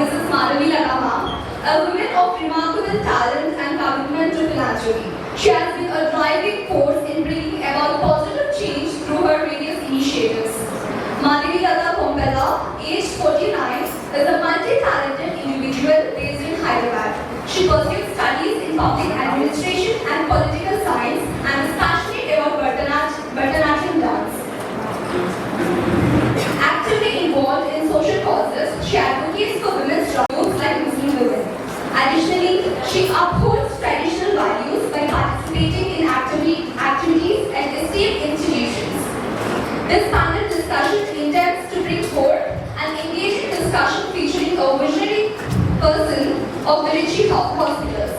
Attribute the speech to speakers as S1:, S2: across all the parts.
S1: Mrs. Madhavi, a woman of remarkable talent and commitment to philanthropy. She has been a driving force in bringing about positive change through her various initiatives. Madhavi Kompella, aged 49, is a multi-talented individual based in Hyderabad. She pursued studies in public administration and political science and is passionate about Bharatanatyam dance. Actively involved in social causes, she advocates for women's rights like Muslim women. Additionally, she upholds traditional values by participating in activities at esteemed institutions. This panel discussion intends to bring forth an engaging discussion featuring a visionary person of Village Hospitals,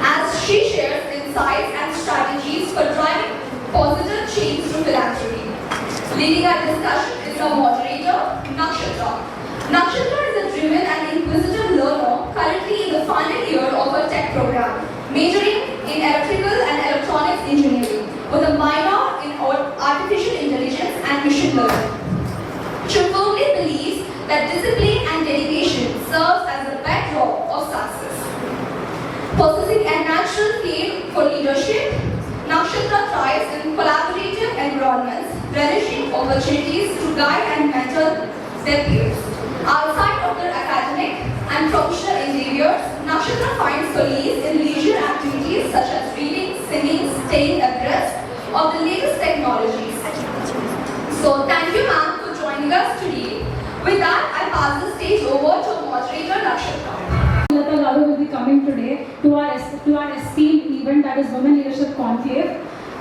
S1: as she shares insights and strategies for driving positive change through philanthropy. Leading our discussion is our moderator, Nakshatra. Nakshatra is a driven and inquisitive learner currently in the final year of her tech program, majoring in electrical and electronics engineering with a minor in artificial intelligence and machine learning. She firmly believes that discipline and dedication serves as the bedrock of success. Possessing a natural flame for leadership, Nakshatra thrives in collaborative environments, relishing opportunities to guide and mentor their peers. Outside of their academic and professional endeavors, Nakshatra finds solace in leisure activities such as reading, singing, staying abreast of the latest technologies. So thank you, ma'am, for joining us today. With that, I pass the stage over to moderator Nakshatra.
S2: Latha will be coming today to our esteemed event, that is Women Leadership Conclave,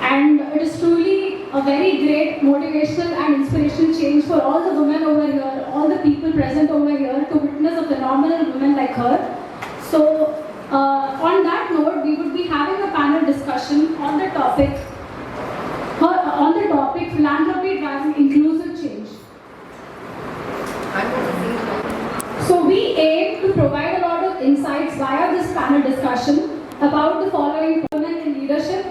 S2: and it is truly a very great motivational and inspirational change for all the women over here, all the people present over here to witness a phenomenal woman like her. So on that note, we would be having a panel discussion on the topic philanthropy driving inclusive change. So we aim to provide a lot of insights via this panel discussion about the following: women in leadership,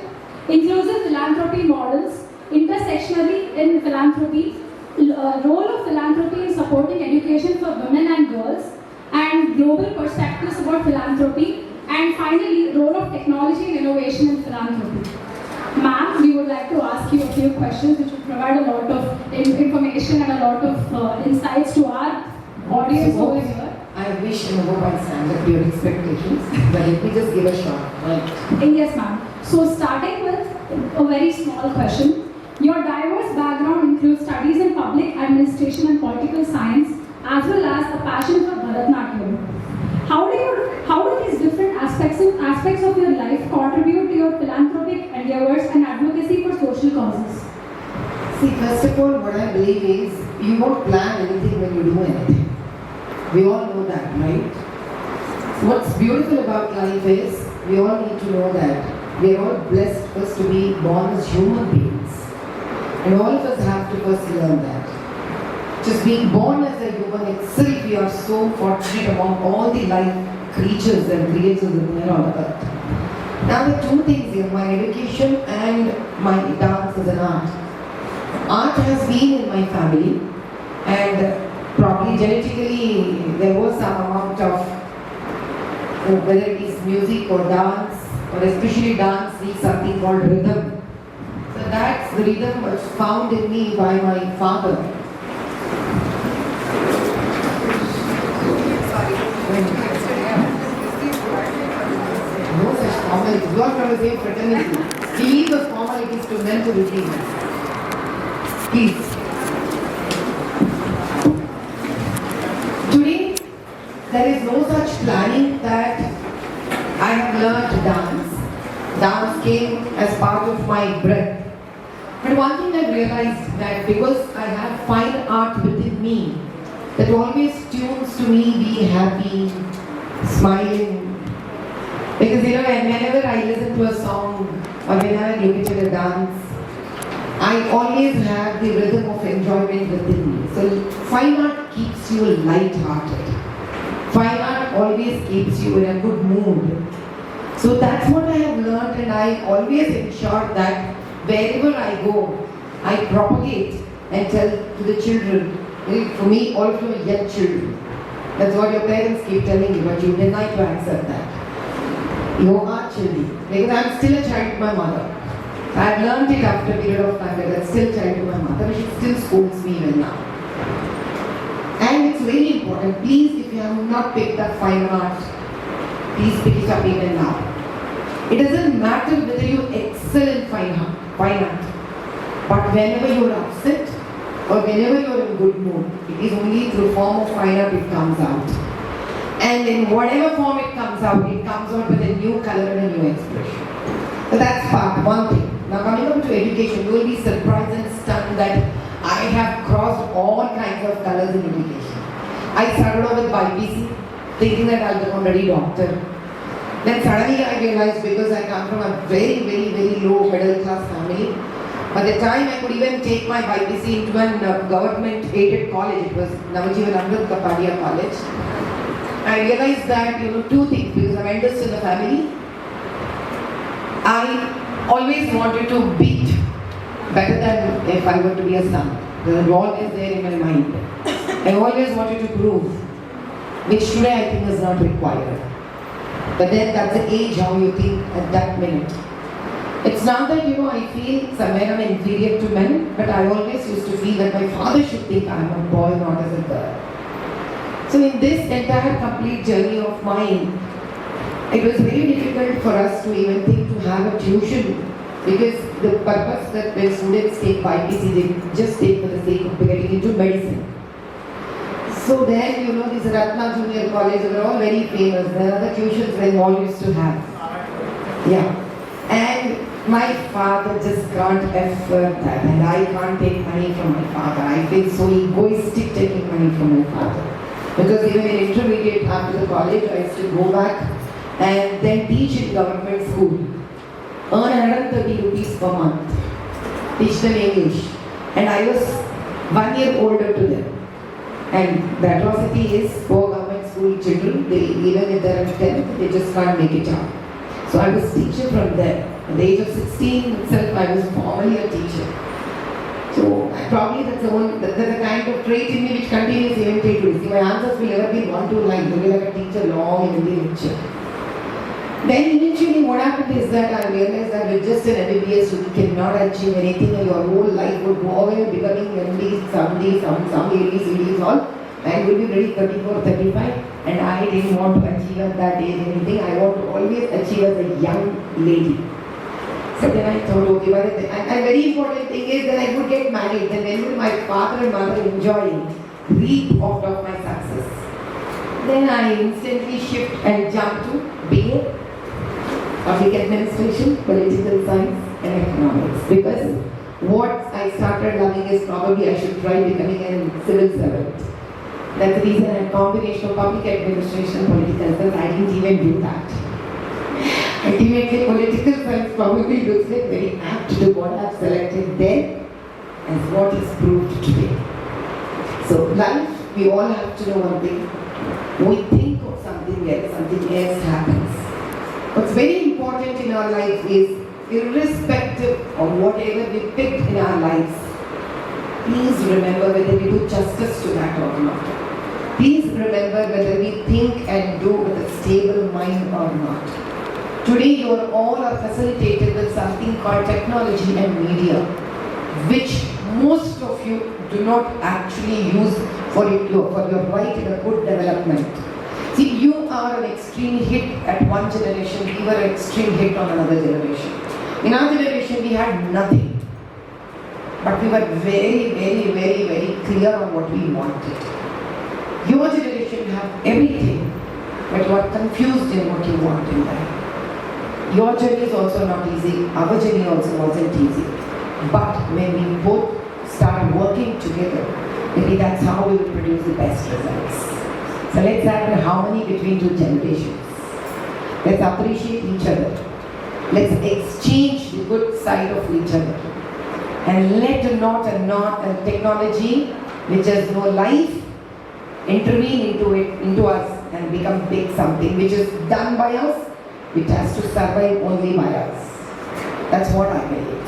S2: inclusive philanthropy models, intersectionally in philanthropy, role of philanthropy in supporting education for women and girls, and global perspectives about philanthropy, and finally, role of technology and innovation in philanthropy. Ma'am, we would like to ask you a few questions which will provide a lot of information and a lot of insights to our audience over here.
S3: I wish and hope I stand up to your expectations, but let me just give a shot. Right?
S2: Yes, ma'am. So starting with a very small question. Your diverse background includes studies in public administration and political science, as well as a passion for Bharatanatyam. How do these different aspects of your life contribute to your philanthropic endeavors and advocacy for social causes?
S3: See, first of all, what I believe is you won't plan anything when you do anything. We all know that, right? What's beautiful about life is we all need to know that we are all blessed first to be born as human beings. And all of us have to first learn that. Just being born as a human itself, we are so fortunate among all the life creatures and creatures there on earth. Now the two things here, my education and my dance as an art. Art has been in my family, and probably genetically there was some amount of, whether it is music or dance, or especially dance needs something called rhythm. So that's the rhythm was found in me by my father. No such formalities. You are from the same fraternity. Leave the formalities to men to redeem. Please. Today, there is no such planning that I have learned dance. Dance came as part of my breath. But one thing I realized that because I have fine art within me, that always tunes to me be happy, smiling. Because whenever I listen to a song or whenever I look at a dance, I always have the rhythm of enjoyment within me. So fine art keeps you light-hearted. Fine art always keeps you in a good mood. So that's what I have learned, and I always ensure that wherever I go, I propagate and tell to the children, for me, all of you are young children, That's what your parents keep telling you, but you deny to accept that. You are children. Because I'm still a child to my mother. I've learned it after a period of time that I'm still a child to my mother. She still scolds me even now. And it's very important. Please, if you have not picked up fine art, please pick it up even now. It doesn't matter whether you excel in fine art. But whenever you're upset or whenever you're in good mood, it is only through form of fine art it comes out. And in whatever form it comes out with a new color and a new expression. So that's part one thing. Now coming up to education, you will be surprised and stunned that I have crossed all kinds of colors in education. I started off with BPC, thinking that I'll become a doctor. Then suddenly I realized, because I come from a very, very, very low middle class family, by the time I could even take my BPC into a government aided college, it was Navajivan Kapadia College, I realized that, two things, because I'm eldest in the family, I always wanted to beat better than if I were to be a son. It was always there in my mind. I always wanted to prove, which today I think is not required. But then that's the age how you think at that minute. It's not that, I feel somewhere I'm inferior to men, but I always used to feel that my father should think I'm a boy, not as a girl. So in this entire complete journey of mine, it was very difficult for us to even think to have a tuition, because the purpose that when students take BPC, they just take for the sake of getting into medicine. So then, this Ratna Junior College, they were all very famous. There are the tuitions they all used to have. Yeah. And my father just can't afford that, and I can't take money from my father. I feel so egoistic taking money from my father. Because even in intermediate after the college, I used to go back and then teach in government school. Earn 130 rupees per month. Teach them English. And I was 1 year older to them. And the atrocity is for government school children, even if they are 10, they just can't make it up. So I was teacher from there. At the age of 16 itself, I was formally a teacher. So probably that's the kind of trait in me which continues even till today. See, my answers will never be 1-2 lines. They will like a teacher long in the lecture. Then eventually what happened is that I realized that with just an MBBS you cannot achieve anything, and your whole life would go away becoming MD, some AD, CDs all, and will be ready 34, 35, and I didn't want to achieve at that age anything. I want to always achieve as a young lady. So then I thought, okay, and very important thing is that I would get married, then when will my father and mother enjoy, reap out of my success. Then I instantly shift and jump to BA. Public administration, political science and economics, because what I started loving is probably I should try becoming a civil servant. That's the reason a combination of public administration and political science, I didn't even do that. Ultimately, political science probably looks like very apt to what I've selected then as what is proved today. So life, we all have to know one thing. We think of something else happens. What's very important in our life is, irrespective of whatever we picked in our lives, please remember whether we do justice to that or not. Please remember whether we think and do with a stable mind or not. Today you all are facilitated with something called technology and media, which most of you do not actually use for your right in a good development. See, you are an extreme hit at one generation, we were an extreme hit on another generation. In our generation, we had nothing. But we were very, very, very, very clear on what we wanted. Your generation have everything, but you are confused in what you want in life. Your journey is also not easy, our journey also wasn't easy. But when we both start working together, maybe that's how we will produce the best results. So let's have a harmony between two generations. Let's appreciate each other. Let's exchange the good side of each other. And let not a technology which has no life intervene into us and become big something which is done by us, which has to survive only by us. That's what I believe.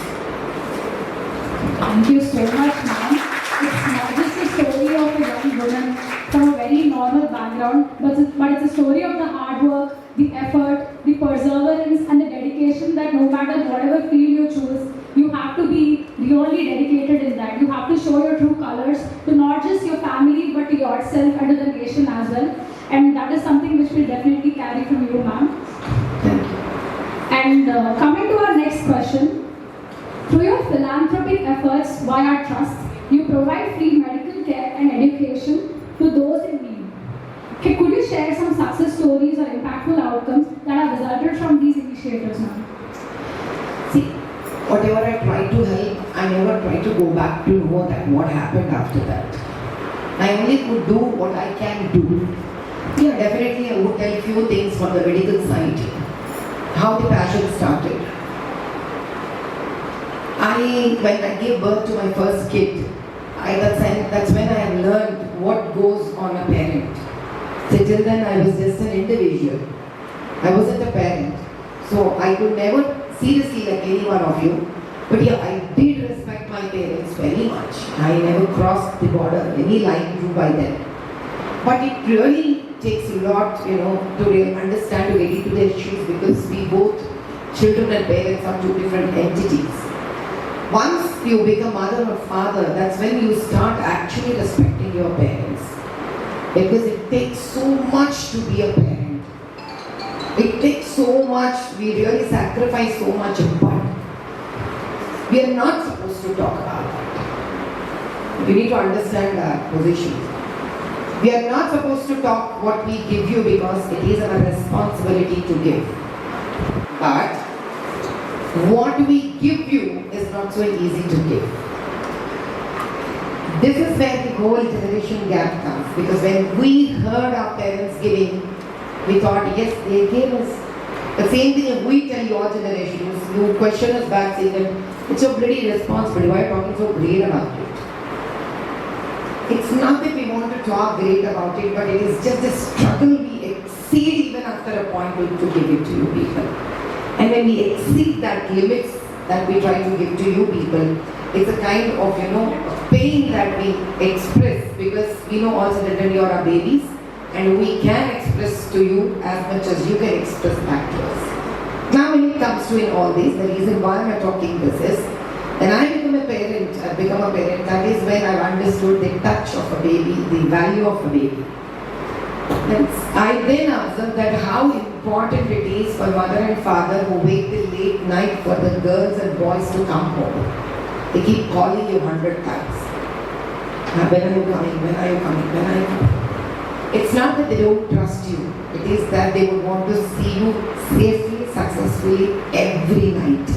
S2: Thank you so much, ma'am. It's not just a story of a young woman from a very normal background, but it's a story of the hard work, the effort, the perseverance, and the dedication that no matter whatever field you choose, you have to be really dedicated in that. You have to show your true colors to not just your family, but to yourself and to the nation as well. And that is something which we'll definitely carry from you, ma'am.
S3: Thank you.
S2: And coming to our next question, through your philanthropic efforts via trust, you provide free medical care and education to those in need. Okay, could you share some success stories or impactful outcomes that have resulted from these initiatives, ma'am?
S3: See, whatever I try to help, I never try to go back to know that what happened after that. I only could do what I can do. Yeah, definitely I would tell few things from the medical side. How the passion started. When I gave birth to my first kid, that's when I have learned what goes on a parent. So till then I was just an individual. I wasn't a parent. So I could never seriously like any one of you. But yeah, I did respect my parents very much. I never crossed the border, any line drew by them. But it really takes a lot, to really understand, to get into the issues, because we both, children and parents, are two different entities. Once you become mother or father, that's when you start actually respecting your parents. Because it takes so much to be a parent. It takes so much, we really sacrifice so much, but we are not supposed to talk about that. You need to understand our position. We are not supposed to talk what we give you because it is our responsibility to give. But what we give you is not so easy to give. This is where the whole generation gap comes, because when we heard our parents giving, we thought, yes, they gave us. The same thing if we tell your generations, you question us back saying that it's your bloody responsibility, why are you talking so great about it? It's not that we want to talk great about it, but it is just a struggle we exceed even after a point to give it to you people. And when we exceed that limits that we try to give to you people, it's a kind of, pain that we express, because we know also that you are our babies and we can express to you as much as you can express back to us. Now when it comes to in all this, the reason why I'm talking this is, when I become a parent, that is when I've understood the touch of a baby, the value of a baby. I then observed that how important it is for mother and father who wait till late night for the girls and boys to come home. They keep calling you 100 times. When are you coming? When are you coming? When are you coming? It's not that they don't trust you. It is that they would want to see you safely, successfully every night.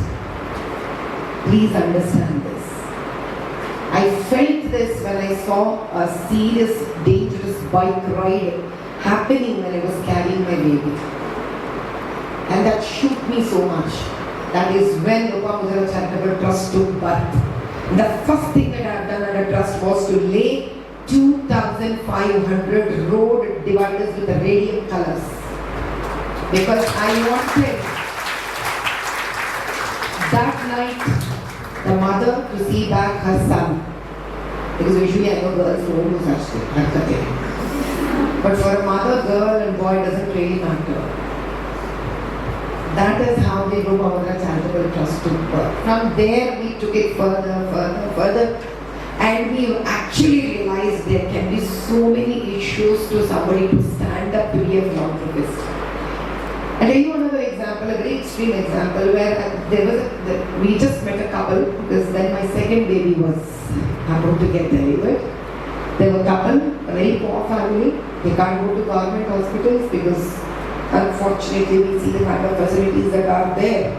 S3: Please understand this. I felt this when I saw a serious, dangerous bike ride happening when I was carrying my baby. And that shook me so much. That is when Latha Charitable Trust took birth. The first thing that I have done under trust was to lay 2,500 road dividers with the radium colors. Because I wanted that night the mother to see back her son. Because usually I know girls don't do such things. But for a mother, girl and boy doesn't really matter. That is how the Kompella Charitable Trust took birth. From there we took it further, and we actually realized there can be so many issues to somebody to stand up to be a philanthropist. I'll tell you another example, a very extreme example, where we just met a couple, because then my second baby was about to get delivered. They were a couple, a very poor family. They can't go to government hospitals because unfortunately we see the kind of facilities that are there.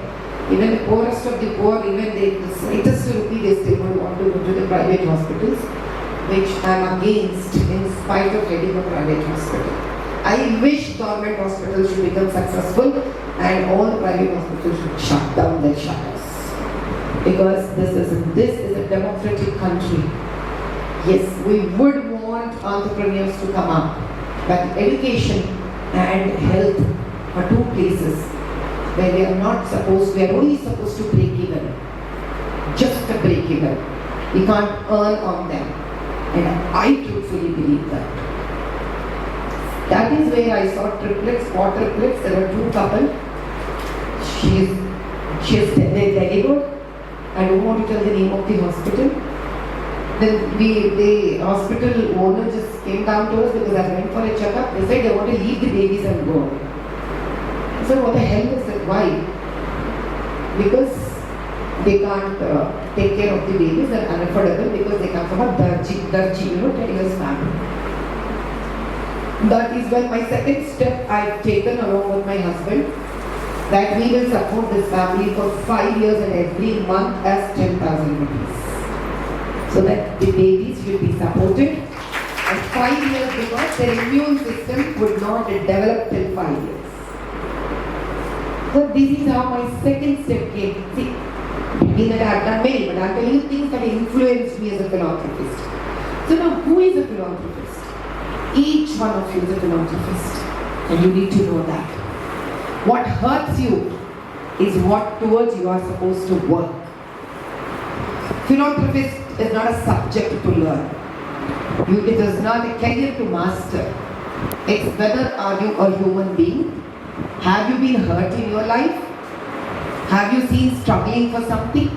S3: Even the poorest of the poor, even the slightest rupee, they still would want to go to the private hospitals, which I am against in spite of heading a private hospital. I wish government hospitals should become successful and all the private hospitals should shut down their shutters. Because this is a democratic country. Yes, we would want entrepreneurs to come up, but education and health are two places where we are only supposed to break even. Just a break even. We can't earn on them. And I truthfully believe that. That is where I saw triplets, quadruplets. There were two couples. They delivered. I don't want to tell the name of the hospital. Then the hospital owner just came down to us because I went for a checkup. They said they want to leave the babies and go. I said, what the hell is that? Why? Because they can't take care of the babies. They're unaffordable because they come from a darji, Telugu family. That is when my second step I've taken along with my husband, that we will support this family for 5 years and every month as 10,000 rupees. So that the babies will be supported and 5 years because their immune system would not develop till 5 years. So this is how my second step came. See, mean that I have done many, but I am telling you things that influenced me as a philanthropist. So now who is a philanthropist? Each one of you is a philanthropist, and you need to know that. What hurts you is what towards you are supposed to work. Philanthropist is not a subject to learn. It is not a career to master. It's whether are you a human being? Have you been hurt in your life? Have you seen struggling for something?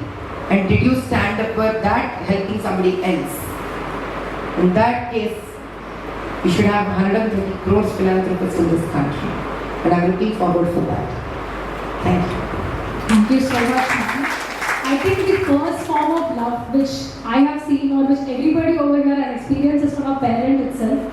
S3: And did you stand up for that, helping somebody else? In that case, we should have 130 crores philanthropists in this country. And I'm looking forward for that. Thank you.
S2: Thank you so much, ma'am. I think the first form of love which I have seen or which everybody over here has experienced is from a parent itself.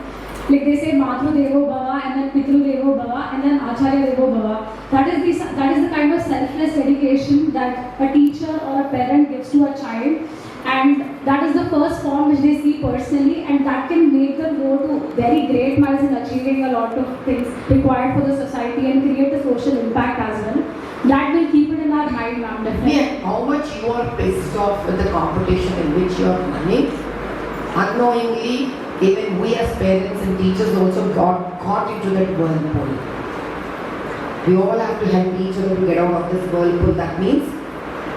S2: Like they say Matru Devo Bhava and then Pitru Devo Bhava and then Acharya Devo Bhava. That is the kind of selfless dedication that a teacher or a parent gives to a child, and that is the first form which they see personally, and that can make them go to very great miles in achieving a lot of things required for the society and create a social impact as well. That will keep it in our mind, ma'am, definitely.
S3: Yeah, how much you are pissed off with the competition in which you are running, unknowingly, even we as parents and teachers also got caught into that whirlpool. We all have to help each other to get out of this whirlpool. That means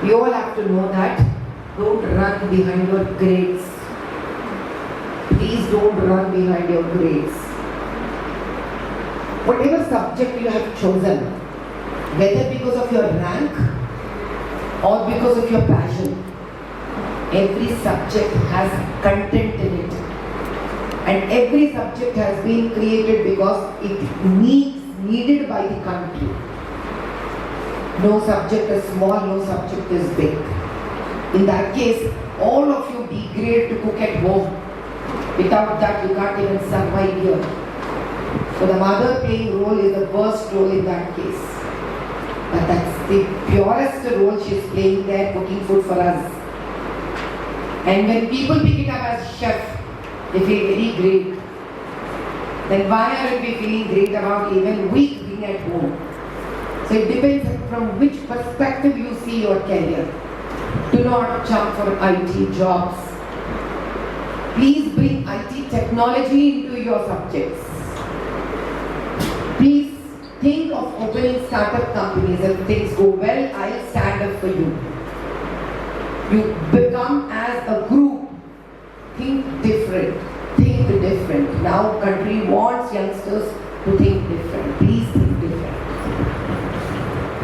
S3: we all have to know that don't run behind your grades. Please don't run behind your grades. Whatever subject you have chosen, whether because of your rank or because of your passion, every subject has content in it. And every subject has been created because it needed by the country. No subject is small, no subject is big. In that case, all of you degrade to cook at home. Without that, you can't even survive here. So the mother playing role is the worst role in that case. But that's the purest role she is playing there, cooking food for us. And when people pick it up as chef, they feel very great. Then why aren't we feeling great about even we being at home? So it depends from which perspective you see your career. Do not jump for IT jobs. Please bring IT technology into your subjects. Please think of opening startup companies. If things go well, I'll stand up for you. You become as a group. Think different. Think different. Now country wants youngsters to think different. Please think different.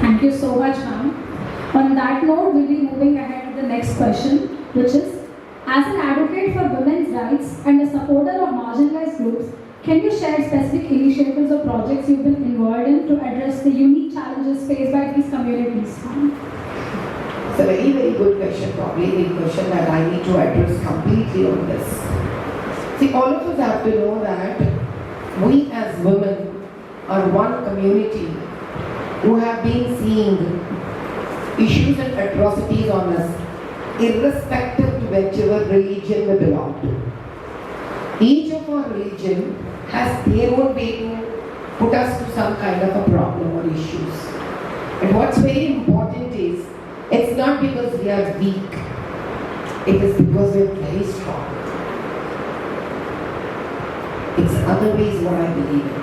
S2: Thank you so much, ma'am. On that note, we'll be moving ahead to the next question, which is, as an advocate for women's rights and a supporter of marginalized groups, can you share specific initiatives or projects you've been involved in to address the unique challenges faced by these communities?
S3: It's a very, very good question, probably the question that I need to address completely on this. See, all of us have to know that we as women are one community who have been seeing issues and atrocities on us, irrespective to whichever religion we belong to. Each of our religion has their own way to put us to some kind of a problem or issues. And what's very important is, it's not because we are weak, it is because we are very strong. It's other ways what I believe in.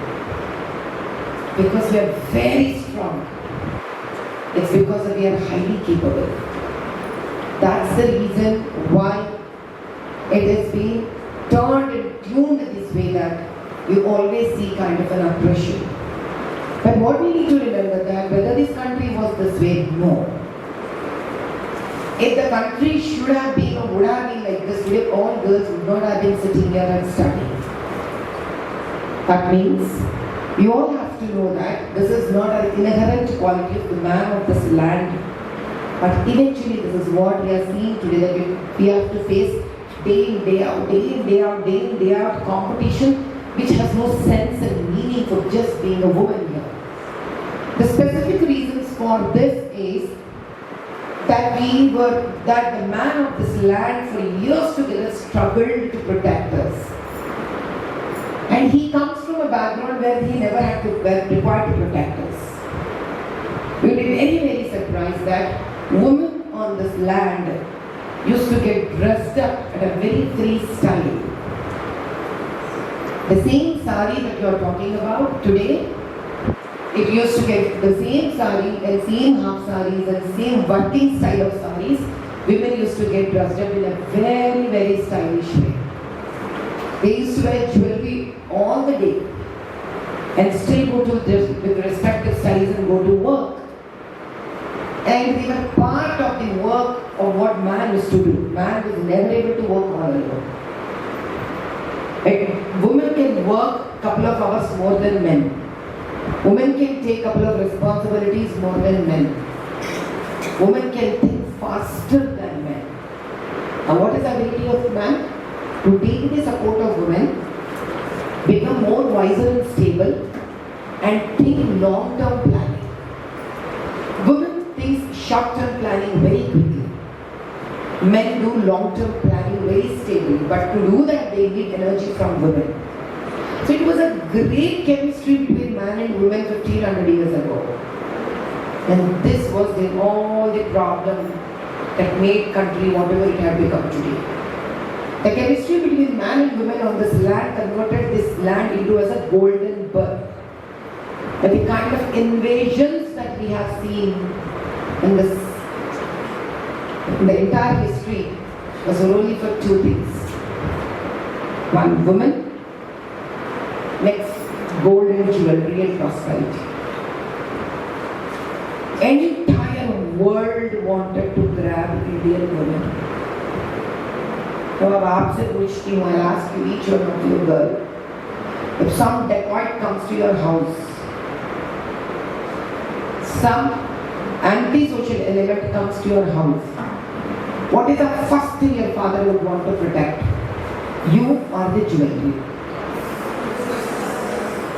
S3: Because we are very strong. It's because we are highly capable. That's the reason why it has been turned and tuned this way that you always see kind of an oppression. But what we need to remember that whether this country was this way, no. If the country should have been or would have been like this, today all girls would not have been sitting here and studying. That means you all have to know that this is not an inherent quality of the man of this land. But eventually this is what we are seeing today, that we have to face day in, day out, day in, day out, day in, day out competition which has no sense and meaning for just being a woman here. The specific reasons for this is that the man of this land for years together struggled to protect us. And he comes from a background where he never had to required to protect us. We will be very, very surprised that women on this land used to get dressed up at a very free style. The same sari that you are talking about today, it used to get the same sari and same half saris and same working style of saris. Women used to get dressed up in a very, very stylish way. They used to wear jewelry all the day and still go to with respective styles and go to work. And they were part of the work of what man used to do. Man was never able to work all alone. Women can work a couple of hours more than men. Women can take a couple of responsibilities more than men. Women can think faster than men. And what is the ability of man? To take the support of women, become more wiser and stable, and think long-term planning. Women think short-term planning very quickly. Men do long-term planning very stably, but to do that they need energy from women. So it was a great chemistry between man and woman 1500 years ago. And this was all the problem that made country whatever it had become today. The chemistry between man and woman on this land converted this land into as a golden birth. But the kind of invasions that we have seen in the entire history was only for two things. One, woman. Next, gold and jewelry and prosperity. Entire world wanted to grab Indian women. Now, I'll ask you, each one of you girl, if some dacoit comes to your house, some anti-social element comes to your house, what is the first thing your father would want to protect? You or the jewelry?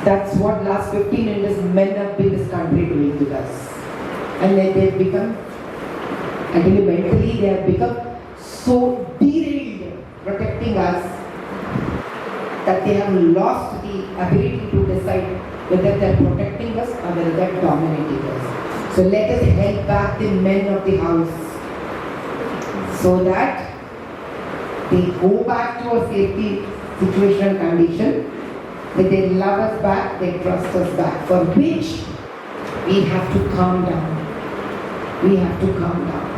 S3: That's what last 15 years men have been in this country doing to us. And then they've become, actually mentally they have become so derailed protecting us that they have lost the ability to decide whether they're protecting us or whether they're dominating us. So let us help back the men of the house so that they go back to a safety situation and condition, that they love us back, they trust us back, for which we have to calm down. We have to calm down.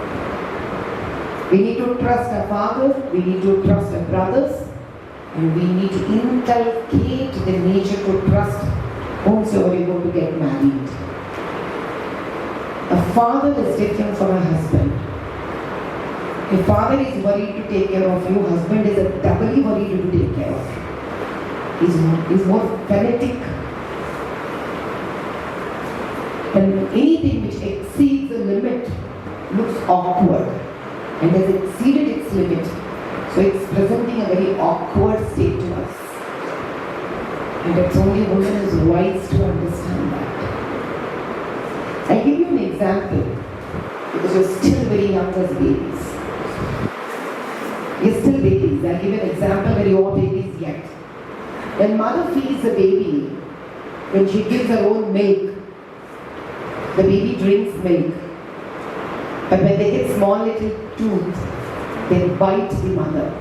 S3: We need to trust our fathers, we need to trust our brothers, and we need to inculcate the nature to trust whomsoever you're going to get married. A father is different from a husband. If father is worried to take care of you, husband is doubly worried to take care of you. He's more fanatic. And anything which exceeds the limit looks awkward and has exceeded its limit. So it's presenting a very awkward state to us. And it's only a woman who is wise to understand that. I'll give you an example, because you're still very young as babies. You're still babies. I'll give you an example where you are babies yet. When mother feeds the baby, when she gives her own milk, the baby drinks milk. But when they get small little tooth, they bite the mother.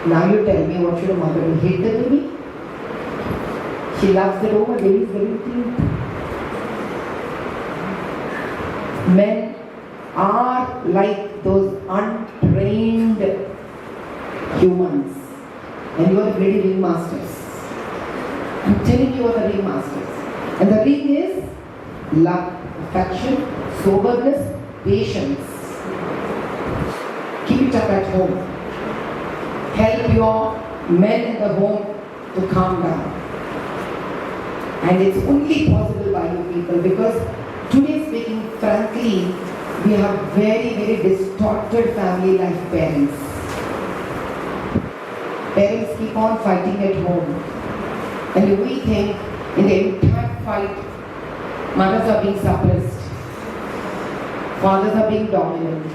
S3: Now you tell me, what should a mother do? Hit the baby? She loves the home, her baby is very cute. Men are like those untrained humans. And you are ready ringmasters. I'm telling you what the ring masters. And the ring is love, affection, soberness, patience. Keep it up at home. Help your men in the home to calm down. And it's only possible by you people because today, speaking frankly, we have very, very distorted family life parents. Parents keep on fighting at home. And we think in the entire fight, mothers are being suppressed. Fathers are being dominant.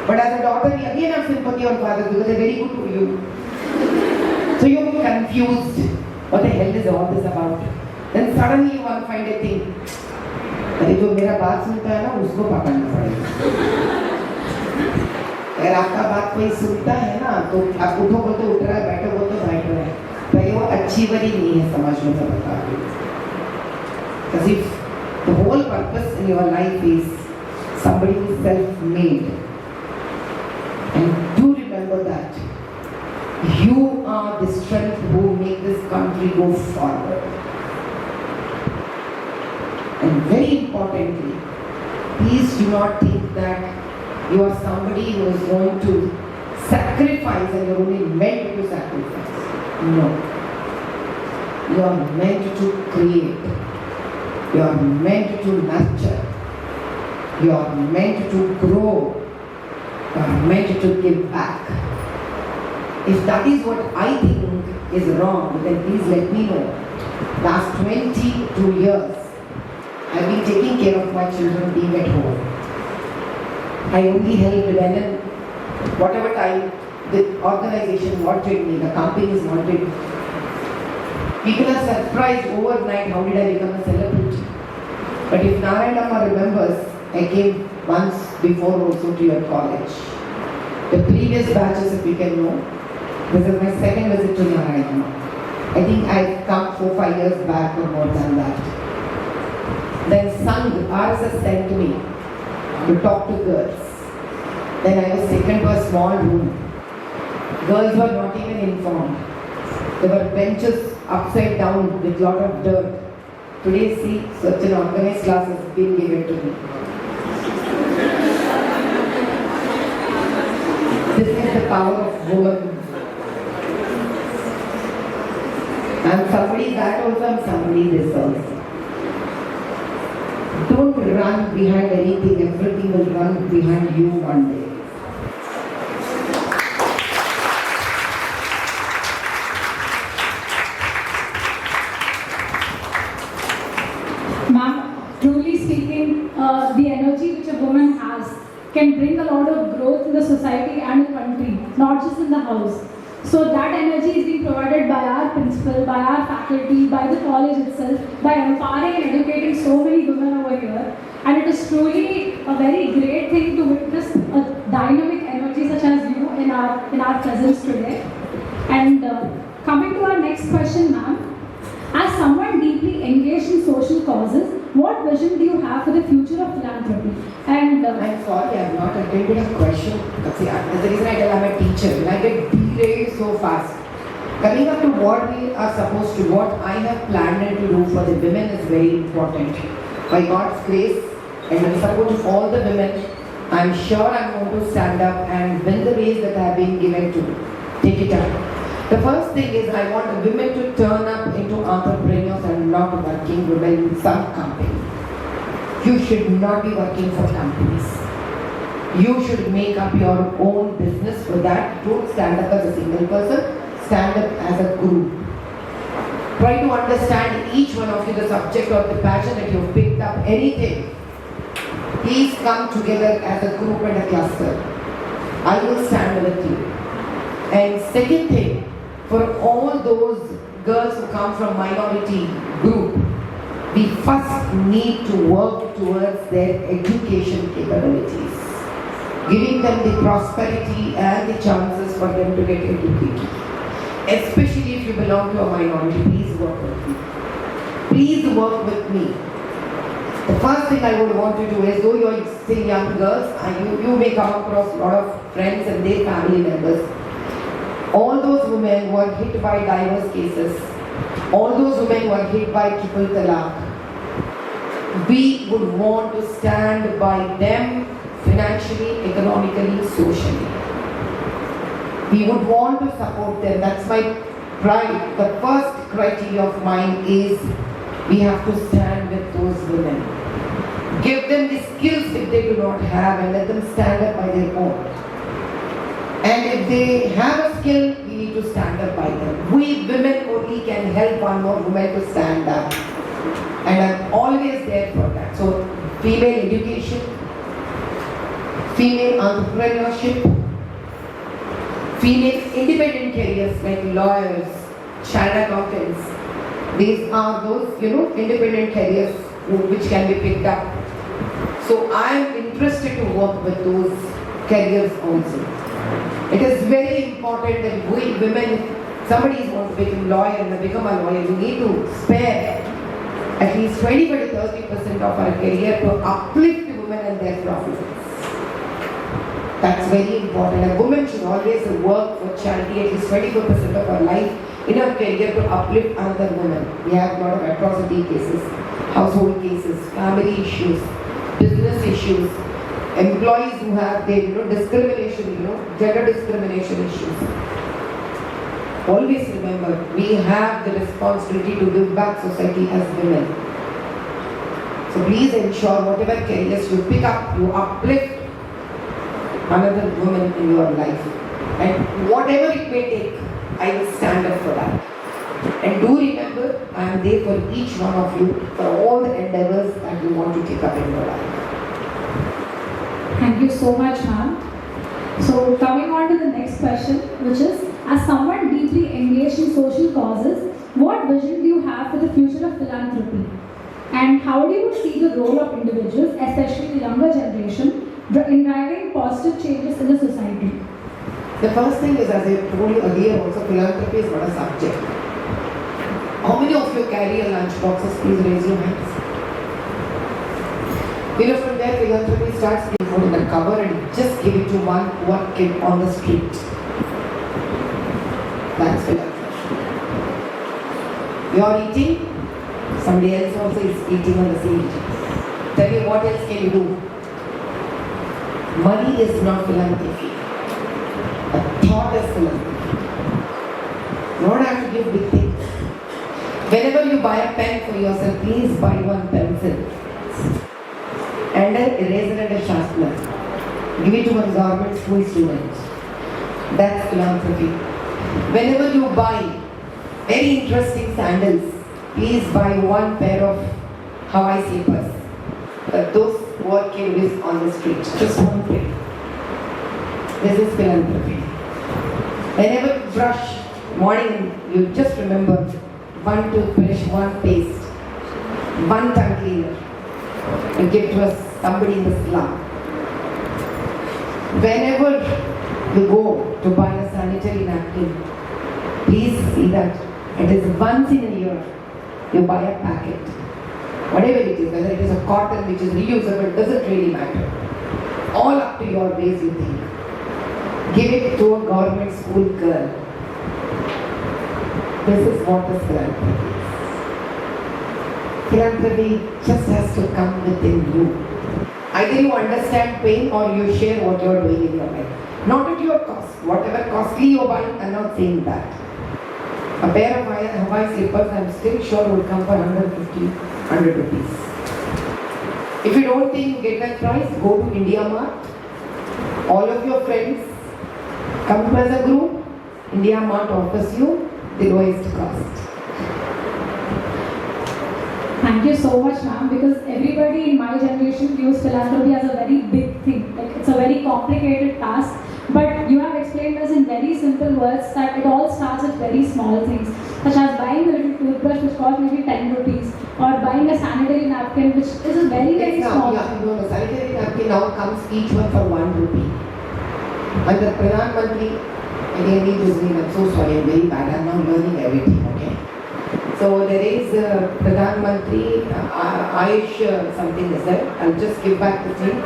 S3: But as a daughter, we again have sympathy on fathers because they're very good to you. So you're confused. What the hell is all this about? Then suddenly you want to find a thing. अरे जो मेरा बात सुनता है ना उसको पकड़ना पड़ेगा। अगर आपका बात कोई सुनता है ना तो आप उठो बोल तो उठ रहा है, बैठो बोल तो बैठ रहा है। पहले वो अच्छी बड़ी नहीं है समाज में सब बता रही। Because if the whole purpose in your life is somebody who is self-made, and do remember that you are the strength who make this country go forward. And very importantly, please do not think that you are somebody who is going to sacrifice and you're only meant to sacrifice. No. You are meant to create. You are meant to nurture. You are meant to grow. You are meant to give back. If that is what I think is wrong, then please let me know. Last 22 years, I've been taking care of my children being at home. I only helped when whatever time the organization wanted me, the companies wanted me. People are surprised overnight how did I become a celebrity. But if Narayanamma remembers, I came once before also to your college. The previous batches, if you can know, this is my second visit to Narayanamma. I think I've come 4-5 years back or more than that. Then Sangh, RSS sent me to talk to girls. Then I was taken to a small room. Girls were not even informed. There were benches upside down with lot of dirt. Today, see, such an organized class has been given to me. This is the power of woman. I'm somebody that also, I'm somebody this also. Don't run behind anything, everything will run behind you one day.
S2: Ma'am, truly speaking, the energy which a woman has can bring a lot of growth in the society and the country, not just in the house. So that energy is being provided by our principal, by our faculty, by the college itself, by empowering and educating so many women over here. And it is truly a very great thing to witness a dynamic energy such as you in our presence today. And coming to our next question, ma'am, as someone deeply engaged in social causes, what vision do you have for the future of philanthropy? And
S3: I'm sorry, I have not attended a question. That's the reason I tell I'm a teacher. And I get derailed so fast. Coming up to what we are supposed to, what I have planned to do for the women is very important. By God's grace and with the support of all the women, I'm sure I'm going to stand up and win the race that I have been given to. Take it up. The first thing is I want women to turn up into entrepreneurs and not working women in some company. You should not be working for companies. You should make up your own business. For that, don't stand up as a single person, stand up as a group. Try to understand each one of you the subject or the passion that you've picked up, anything. Please come together as a group and a cluster. I will stand with you. And second thing, for all those girls who come from minority group, we first need to work towards their education capabilities, giving them the prosperity and the chances for them to get educated. Especially if you belong to a minority, please work with me. Please work with me. The first thing I would want to do is, though you are still young girls, you may come across a lot of friends and their family members. All those women who are hit by diverse cases, all those women who are hit by triple talaq, we would want to stand by them financially, economically, socially. We would want to support them. That's my pride. The first criteria of mine is we have to stand with those women. Give them the skills if they do not have and let them stand up by their own. And if they have a skill, we need to stand up by them. We women only can help one more woman to stand up. And I'm always there for that. So, female education, female entrepreneurship, female independent careers like lawyers, chartered accountants. These are those, independent careers which can be picked up. So I am interested to work with those careers also. It is very important that we women, somebody wants to become a lawyer and become a lawyer, we need to spare at least 20-30% of our career to uplift women and their profits. That's very important. A woman should always work for charity at least 24% of her life in her career to uplift another woman. We have a lot of atrocity cases, household cases, family issues, business issues, employees who have their discrimination, gender discrimination issues. Always remember, we have the responsibility to give back society as women. So please ensure whatever careers you pick up, you uplift another woman in your life. And whatever it may take, I will stand up for that. And do remember, I am there for each one of you for all the endeavors that you want to take up in your life.
S2: Thank you so much, ma'am. So coming on to the next question, which is, as someone deeply engaged in social causes, what vision do you have for the future of philanthropy? And how do you see the role of individuals, especially the younger generation, in driving positive changes in the society?
S3: The first thing is, as I told you earlier also, philanthropy is not a subject. How many of you carry a lunch boxes? Please raise your hands. From there, philanthropy starts being put in a cover and just give it to one poor kid on the street. That's philanthropy. You are eating, somebody else also is eating on the same day. Tell me, what else can you do? Money is not philanthropy. A thought is philanthropy. You don't have to give big things. Whenever you buy a pen for yourself, please buy one pencil and an eraser and a sharpener. Give it to one government school student. That's philanthropy. Whenever you buy very interesting sandals, please buy one pair of Hawaii slippers. Those poor kid is on the street. Just one thing. This is philanthropy. Whenever you brush morning, you just remember one toothbrush, one paste, one tongue cleaner. You give to somebody in the slum. Whenever you go to buy a sanitary napkin, please see that it is once in a year you buy a packet. Whatever it is, whether it is a cotton which is reusable, doesn't really matter. All up to your ways you think. Give it to a government school girl. This is what is philanthropy is. Philanthropy just has to come within you. Either you understand pain or you share what you are doing in your life. Not at your cost. Whatever costly you are buying, I am not saying that. A pair of Hawaii slippers, I am still sure will come for 150, 100 rupees. If you don't think you get that price, go to India Mart. All of your friends come to as a group. India Mart offers you the lowest cost.
S2: Thank you so much, ma'am, because everybody in my generation views philanthropy as a very big thing. Like, it's a very complicated task. But you have explained us in very simple words that it all starts with very small things, such as buying a little toothbrush which costs maybe 10 rupees, or buying a sanitary napkin which is a very small thing.
S3: No, sanitary napkin now comes each one for 1 rupee. And the Pradhan Mantri, again his name, I'm so sorry, I'm very bad, I'm now learning everything, okay? So there is Pradhan Mantri, Ayush something is there, I'll just give back the name.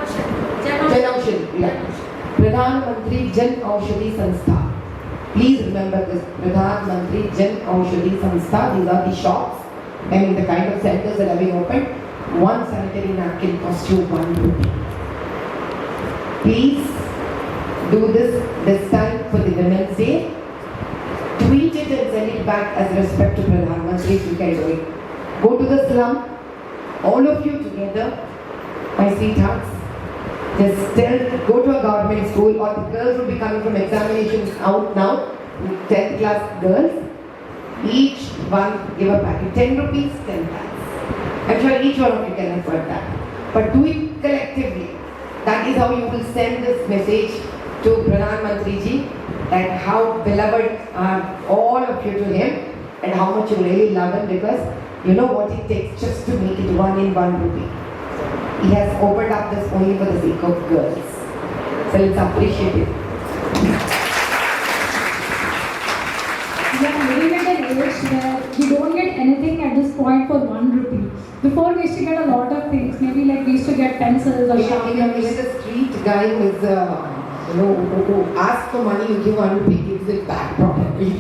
S3: Jan Aushadhi, yeah. Pradhan Mantri Jan Aushadhi Sanstha. Please remember this, Pradhan Mantri Jan Aushadhi Sanstha, these are the shops, the kind of centers that have been opened. One sanitary napkin costs you 1 rupee. Please do this time for the Women's Day. Tweet it and send it back as respect to Pradhan Mantri if you can do it. Go to the slum, all of you together, my sweethearts. Just go to a government school, or the girls will be coming from examinations out now, 10th class girls. Each one give a packet, 10 rupees, 10 packs. I'm sure each one of you can afford that. But do it collectively. That is how you will send this message to Pradhan Mantri ji, that how beloved are all of you to him and how much you really love him, because you know what it takes just to make it 1 in 1 rupee. He has opened up this only for the sake of girls. So let's appreciate it.
S2: We are living at an age where we don't get anything at this point for 1 rupee. Before we used to get a lot of things, maybe like we used to get pencils or sharpeners.
S3: Even the street guy who is, who asks for money, you give 1 rupee, gives it back probably.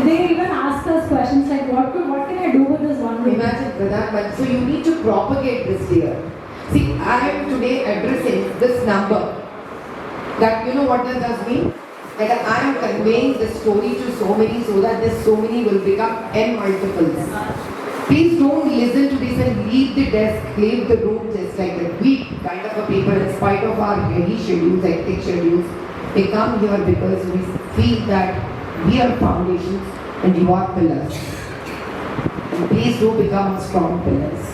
S2: They even ask us questions like, what can I do with this 1 rupee?
S3: Imagine that, but so you need to propagate this here. See, I am today addressing this number. That you know what this does mean? That I am conveying this story to so many, so that this so many will become n multiples. Please don't listen to this and leave the desk, leave the room just like that. We kind of a people, in spite of our heavy schedules, hectic schedules, they come here because we feel that we are foundations and you are pillars. And please do become strong pillars.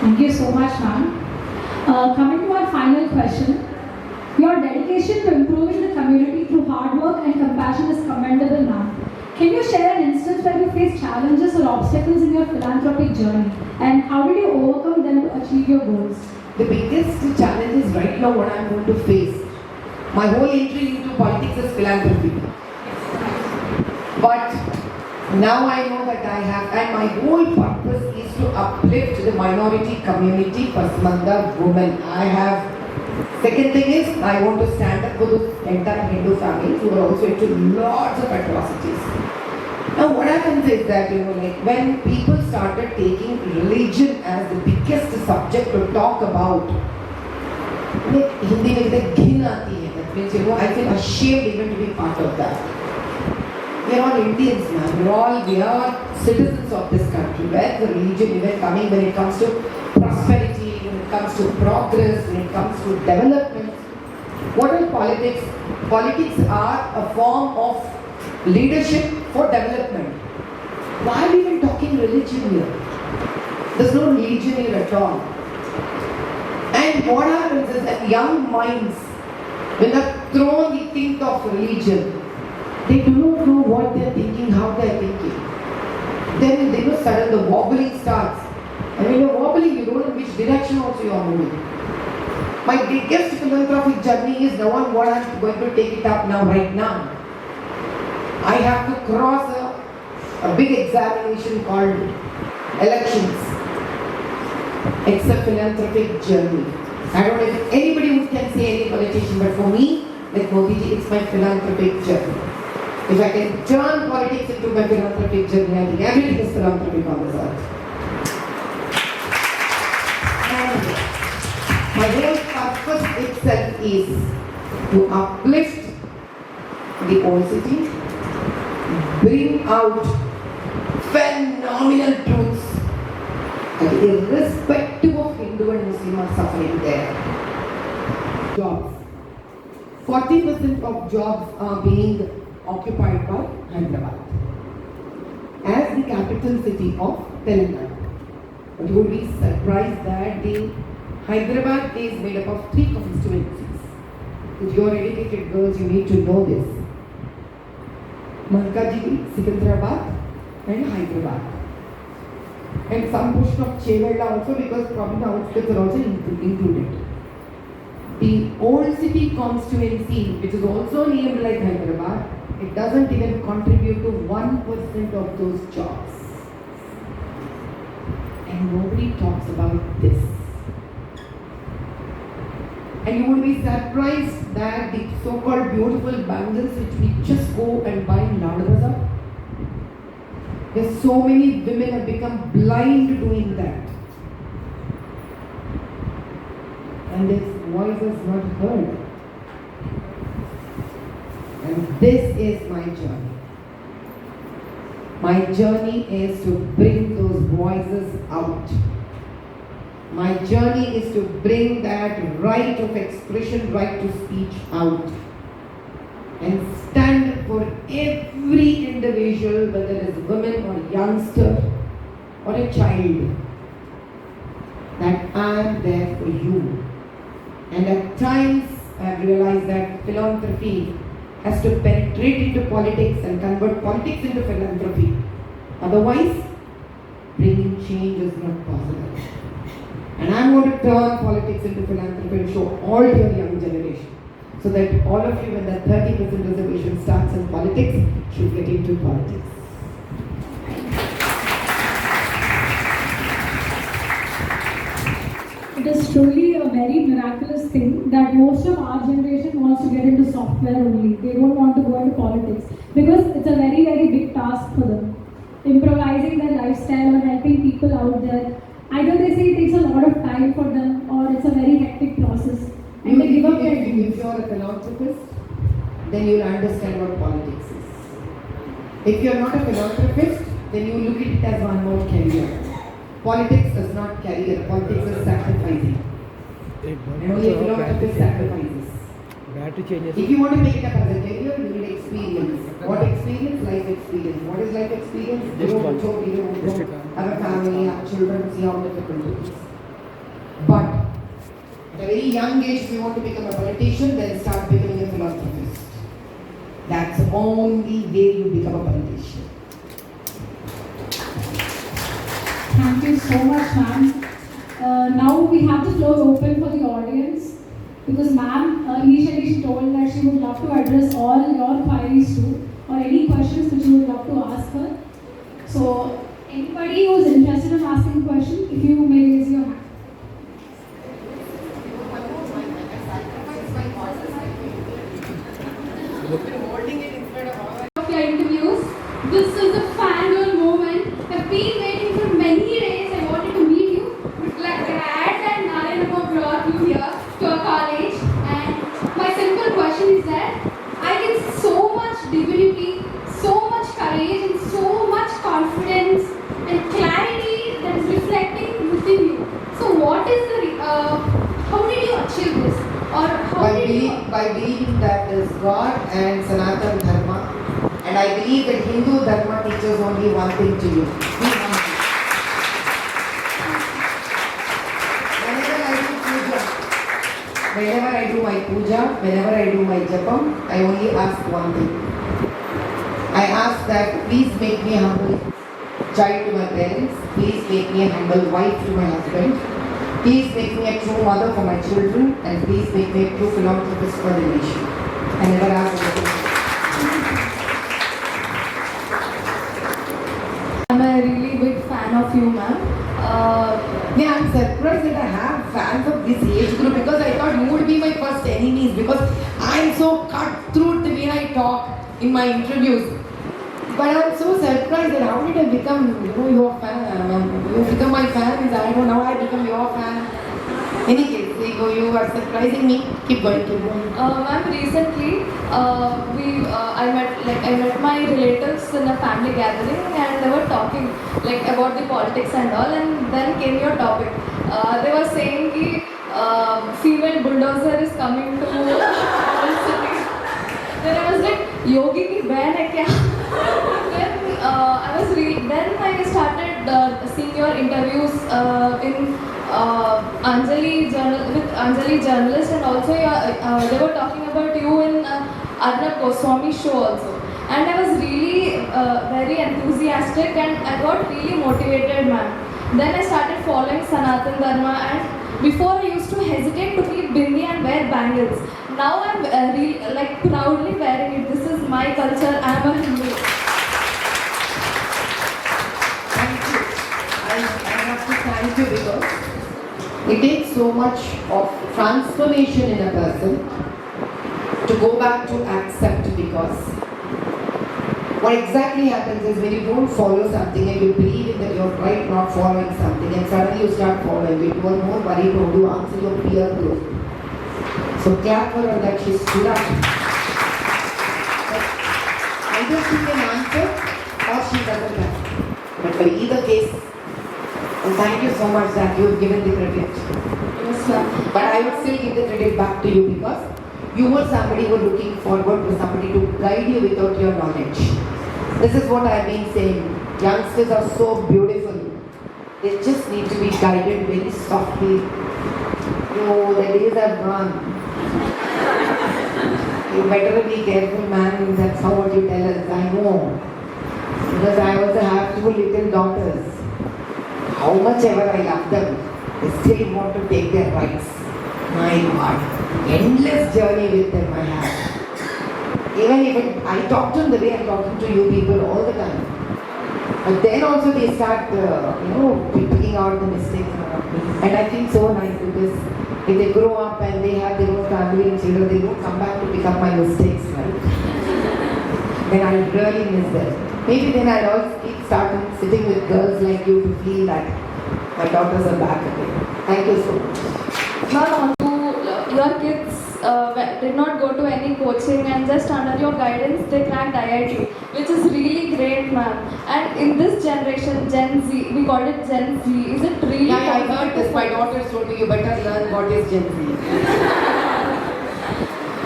S2: Thank you so much, ma'am. Coming to our final question. Your dedication to improving the community through hard work and compassion is commendable, ma'am. Can you share an instance where you faced challenges or obstacles in your philanthropic journey, and how did you overcome them to achieve your goals?
S3: The biggest challenge is right now what I am going to face. My whole entry into politics is philanthropy. But now I know that I have, and my whole purpose is to uplift the minority community, Pasmanda women. Second thing is, I want to stand up for those entire Hindu families who are also into lots of atrocities. Now what happens is that, when people started taking religion as the biggest subject to talk about, Hindi mein the ghin aati hai. That means, I feel ashamed even to be part of that. We are all Indians, man. We are citizens of this country. Where the religion even coming when it comes to prosperity, when it comes to progress, when it comes to development. What are politics? Politics are a form of leadership for development. Why are we even talking religion here? There's no religion here at all. And what happens is that young minds, when they're thrown the think of religion, they do not know what they're thinking, how they're thinking. Then suddenly the wobbling starts. And when you're wobbling, you don't know which direction also you are moving. My biggest philanthropic journey is the one what I'm going to take it up now, right now. I have to cross a big examination called elections. It's a philanthropic journey. I don't know if anybody who can say any politician, but for me, like Modi, it's my philanthropic journey. If I can turn politics into my philanthropic journey, I think everything is philanthropic on this earth. And my whole purpose itself is to uplift the old city, bring out phenomenal truths, and irrespective of Hindu and Muslim are suffering there. Jobs. 40% of jobs are being occupied by Hyderabad as the capital city of Telangana. But you would be surprised that Hyderabad is made up of 3 constituencies. If you are educated girls, you need to know this. Malkajgiri, Secunderabad and Hyderabad. And some portion of Chevella also, because probably the outskirts are also included. The old city constituency, which is also named like Hyderabad, it doesn't even contribute to 1% of those jobs. And nobody talks about this. And you would be surprised that the so-called beautiful bangles which we just go and buy in Lad Bazaar, there's so many women have become blind doing that. And this voice is not heard. And this is my journey. My journey is to bring those voices out. My journey is to bring that right of expression, right to speech out. And stand for every individual, whether it is woman or youngster or a child, that I am there for you. And at times I have realized that philanthropy has to penetrate into politics and convert politics into philanthropy. Otherwise, bringing change is not possible. And I'm going to turn politics into philanthropy and show all your young generation, so that all of you, when that 30% reservation starts in politics, should get into politics.
S2: It is truly a very miraculous thing that most of our generation wants to get into software only. They don't want to go into politics because it's a very, very big task for them. Improvising their lifestyle or helping people out there. Either they say it takes a lot of time for them or it's a very hectic process. And they give up their dreams.
S3: If you are a philanthropist, then you will understand what politics is. If you are not a philanthropist, then you look at it as one more career. Politics is not career, politics is sacrificing. And only a philanthropist sacrifices. If you want to make it up as a career, you need experience. What experience? Life experience. What is life experience? You don't have a family, have children, see how difficult it is. But at a very young age, if you want to become a politician, then start becoming a philanthropist. That's the only way you become a politician.
S2: Thank you so much, ma'am. Now we have the floor open for the audience because ma'am, initially she told that she would love to address all your queries too or any questions which you would love to ask her. So anybody who is interested in asking a question, if you may raise your hand.
S1: Of your interviews. This is a fangirl moment. I've been waiting for many days. I wanted to meet you. But glad that Narayana brought you here to our college. And my simple question is that I get so much divinity, so much courage, and so much confidence and clarity that is reflecting within you. So what is the how did you achieve this? Or how
S3: By believing that there is God and Sanatana Dharma, and I believe that Hindu Dharma teaches only one thing to you. Be humble. Whenever I do my puja, whenever I do my japam, I only ask one thing. I ask that please make me a humble child to my parents, please make me a humble wife to my husband, please make me a true mother for my children, and please make me a true philanthropist for the nation. I never ask anything.
S1: I'm a really big fan of you, ma'am.
S3: Yeah, I'm surprised that I have fans of this age group because I thought you would be my first enemies because I'm so cutthroat the way I talk in my interviews. But I'm so surprised that how did I become your fan? You become my fans. I don't know how I become your fan. Any case, you are surprising me. Keep going, keep going.
S1: Ma'am, recently I met my relatives in a family gathering and they were talking about the politics and all, and then came your topic. They were saying that female bulldozer is coming to our city. Then I was like, Yogi ki bahan hai kya? Then I started seeing your interviews in with Anjali journalist, and also they were talking about you in Arnab Goswami show also. And I was really very enthusiastic and I got really motivated, ma'am. Then I started following Sanatana Dharma, and before I used to hesitate to keep bindi and wear bangles. Now I'm proudly wearing it. This is my culture. I am a Hindu.
S3: Thank you. I have to thank you because It takes so much of transformation in a person to go back to accept, because what exactly happens is when you don't follow something and you believe in that you're right not following something, and suddenly you start following it, you are more worried how to answer your peer group. So clap for her that she stood up. Either she can answer or she doesn't have. But for either case, and thank you so much that you have given the credit.
S1: Yes, ma'am.
S3: But I would still give the credit back to you, because you were somebody who were looking forward to somebody to guide you without your knowledge. This is what I have been saying. Youngsters are so beautiful. They just need to be guided very softly. No, the days have gone. You better be careful, man. That's how what you tell us. I know. Because I also have two little daughters. How much ever I love them, they still want to take their rights. My God, endless journey with them I have. Even if I talk to them the way I'm talking to you people all the time. But then also they start, picking out the mistakes around me. And I feel so nice, because if they grow up and they have their own family and children, they don't come back to pick up my mistakes, right? Then I really miss them. Maybe then I'll always keep starting sitting with girls like you to feel that my daughters are back again. Thank you so much.
S4: Ma'am, your kids did not go to any coaching, and just under your guidance they cracked IIT, which is really great, ma'am. And in this generation, Gen Z, we call it Gen Z, is it really
S3: Yeah, I
S4: possible
S3: heard
S4: to
S3: this. My
S4: focus-
S3: daughters told me you better learn what is Gen Z.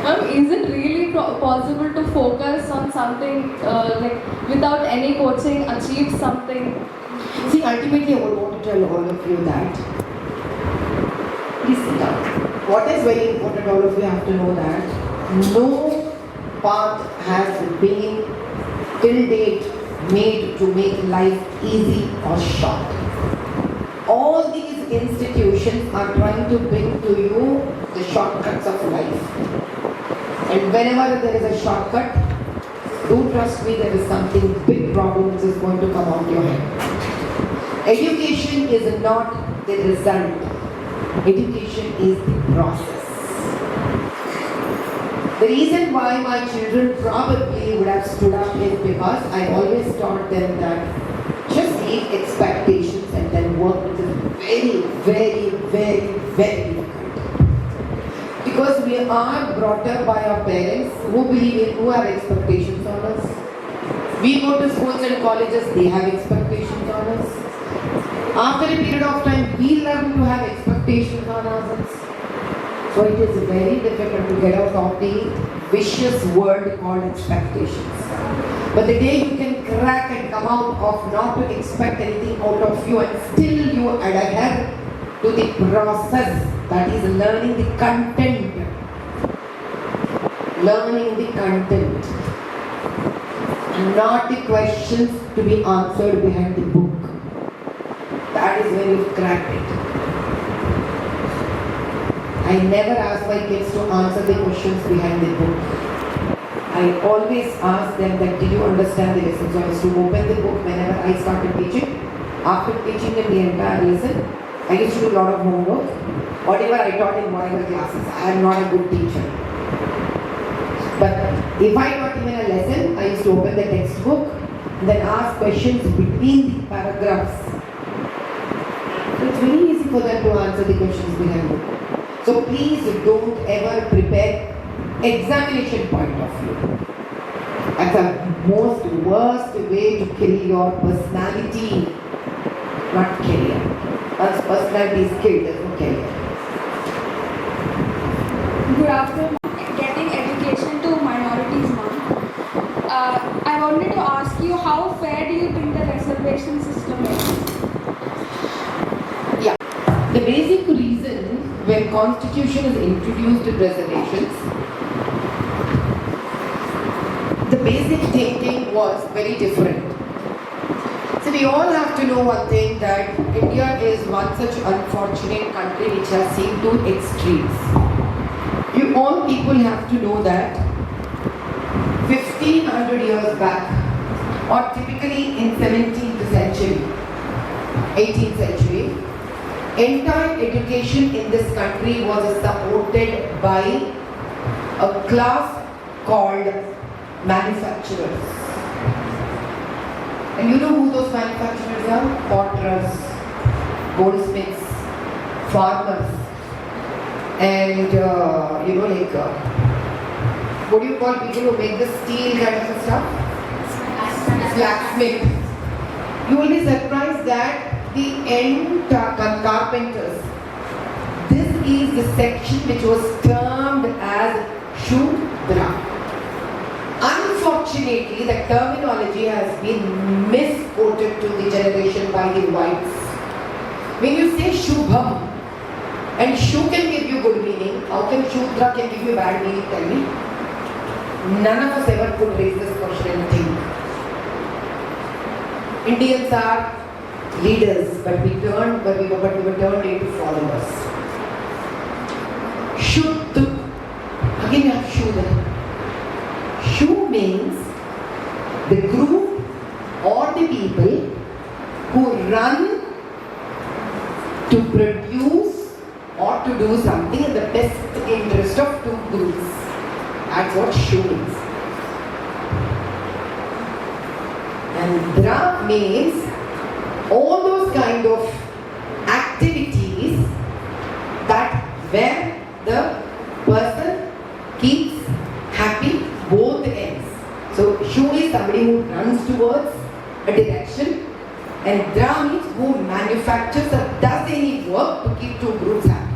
S4: Ma'am, is it really possible to focus on something like without any coaching, achieve something?
S3: See, ultimately I would want to tell all of you that. Please sit down. What is very important, all of you have to know that no path has been till date made to make life easy or short. All these institutions are trying to bring to you the shortcuts of life. And whenever there is a shortcut, do trust me, there is something big problem which is going to come out your head. Education is not the result. Education is the process. The reason why my children probably would have stood up is because I always taught them that just leave expectations and then work, which is very, very, very, very difficult. Because we are brought up by our parents who have expectations on us. We go to schools and colleges, they have expectations on us. After a period of time, we learn to have expectations on ourselves. So it is very difficult to get out of the vicious word called expectations. But the day you can crack and come out of not to expect anything out of you, and still you adhere to the process, that is learning the content. Learning the content. Not the questions to be answered behind the book. That is when you've cracked it. I never ask my kids to answer the questions behind the book. I always ask them that, do you understand the lesson? So I used to open the book whenever I started teaching. After teaching them the entire lesson, I used to do a lot of homework. Whatever I taught in whatever classes, I am not a good teacher. But if I taught even a lesson, I used to open the textbook and then ask questions between the paragraphs. So it's very easy for them to answer the questions behind the book. So please don't ever prepare examination point of view. That's the most worst way to kill your personality, not career. Once personality is killed, there's no career.
S4: Good afternoon. Getting education to minorities, ma'am. I wanted to ask you, how fair do you think the reservation system is?
S3: Yeah. The basic reason when constitution is introduced to reservations, the basic thinking was very different. So we all have to know one thing, that India is one such unfortunate country which has seen two extremes. You all people have to know that 1500 years back, or typically in 17th century, 18th century, entire education in this country was supported by a class called manufacturers. And you know who those manufacturers are? Potters, goldsmiths, farmers, and what do you call people who make the steel kind of stuff? Blacksmith. You will be surprised that the end carpenters, this is the section which was termed as Shudra. Unfortunately, the terminology has been misquoted to the generation by the whites. When you say Shubham, and Shu can give you good meaning, how can Shudra can give you bad meaning? Tell me. None of us ever could raise this question and think. Indians are leaders, but we were turned into followers. Shuddh. Again, you have Shudra. Shu means the group or the people who run to produce or to do something in the best interest of two groups. That's what Shu means. And Dra means all those kind of activities that where the person keeps happy both ends. So Shu is somebody who runs towards a direction, and Dra means who manufactures or does any work to keep two groups happy.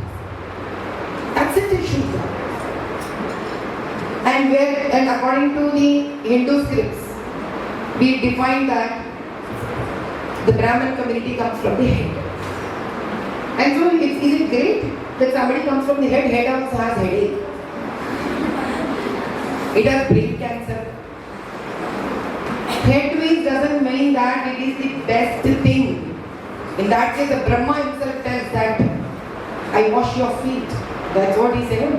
S3: That's it, is Shu. And according to the Hindu scripts, we define that the Brahmin community comes from the head. And so is it great that somebody comes from the head also has headache? It has brain cancer. Headways doesn't mean that it is the best thing. In that case, the Brahma himself tells that I wash your feet. That's what he said.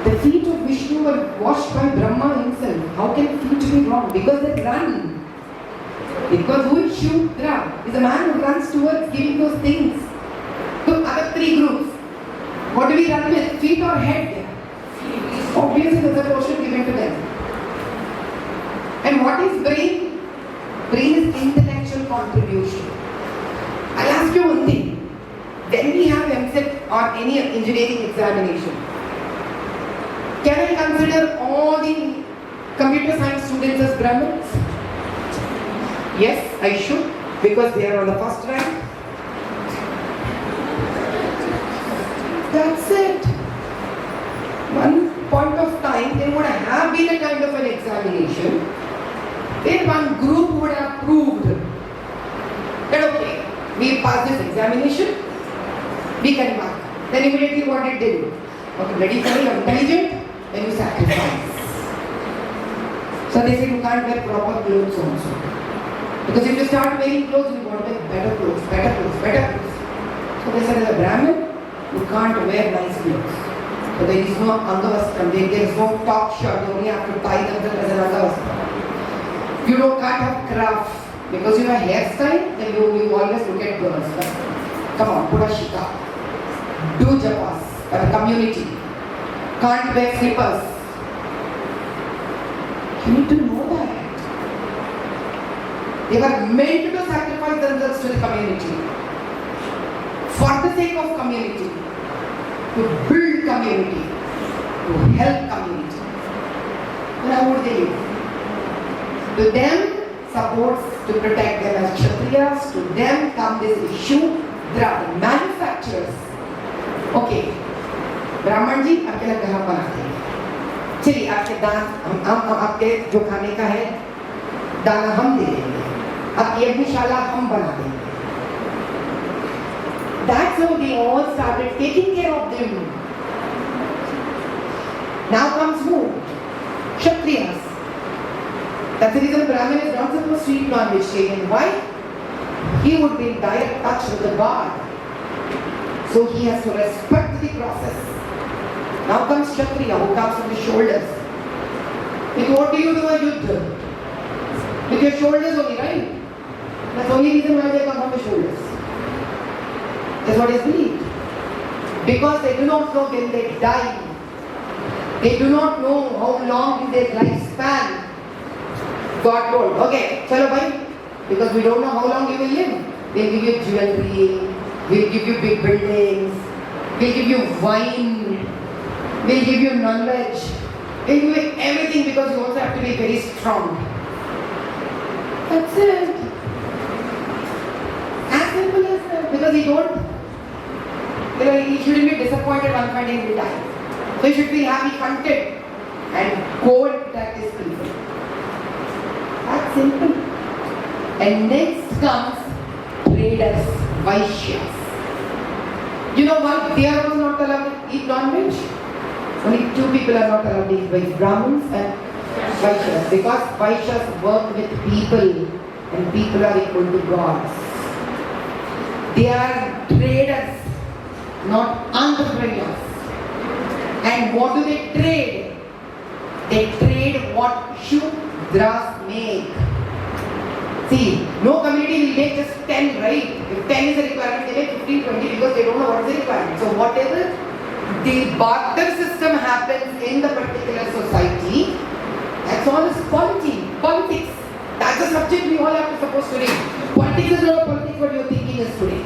S3: The feet of Vishnu were washed by Brahma himself. How can feet be wrong? Because they run. Because who is Shudra? Is a man who runs towards giving those things. So other three groups. What do we run with? Feet or head? Obviously there's a portion given to them. And what is brain? Brain is intellectual contribution. I'll ask you one thing. When we have MSET or any engineering examination, can I consider all the computer science students as Brahmins? Yes, I should, because they are on the first rank. That's it. One point of time, there would have been a kind of an examination where one group would have proved that okay, we passed this examination, we can mark. Then immediately what did they do? Okay, ready for you, intelligent, then you sacrifice. So they say you can't wear proper clothes also. Because if you start wearing clothes, you want to wear better clothes. So they said as a Brahmin, you can't wear nice clothes. So there is no Angavastram, there is no top shirt, you only have to tie themselves as an Angavastram. You can't have craft. Because you have hairstyle, then you always look at girls. Come on, put a shika. Do japas for the community. Can't wear slippers. You need to know that. They were meant to sacrifice themselves to the community. For the sake of community. To build community. To help community. Then how would they live? To them, supports to protect them as Kshatriyas. To them come this issue. There are manufacturers. Okay. ब्राह्मण जी आपके लिए कहाँ बनाते हैं? चलिए आपके दान हम आपके जो खाने का है दाना हम दे देंगे. आपकी यज्ञशाला हम बना देंगे. That's how they all started taking care of them. Now comes who? Kshatriyas. That's the reason Brahmin is not supposed to eat non-vegetarian. Why? He would be in direct touch with the God. So he has to respect the process. Now comes Kshatriya, who comes from the shoulders. With what do you do a yuddha? With With your shoulders only, right? That's the only reason why they come from the shoulders. That's what is believed. Because they do not know when they die. They do not know how long is their lifespan. God told, okay, chalo bhai, because we don't know how long you will live. They'll give you jewelry, we'll give you big buildings, we'll give you wine, we'll give you knowledge, we'll give you everything because you also have to be very strong. That's it. As simple as that. Because he don't, he shouldn't be disappointed one fine day he will die. So he should be happy, content, and go and practice people. That's simple. And next comes traders, Vaishyas. You know what? They are also not allowed to eat non-veg. Only two people are not allowed to eat veg, Brahmins and Vaishyas. Because Vaishyas work with people and people are equal to gods. They are traders, not entrepreneurs. And what do they trade? They trade what Shudras make. See, no community will make just 10, right? If 10 is a requirement, they make 15, 20 because they don't know what is the requirement. So whatever the barter system happens in the particular society, that's all is politics. That's a subject we all have to suppose today. Politics is not politics, what you're thinking is today.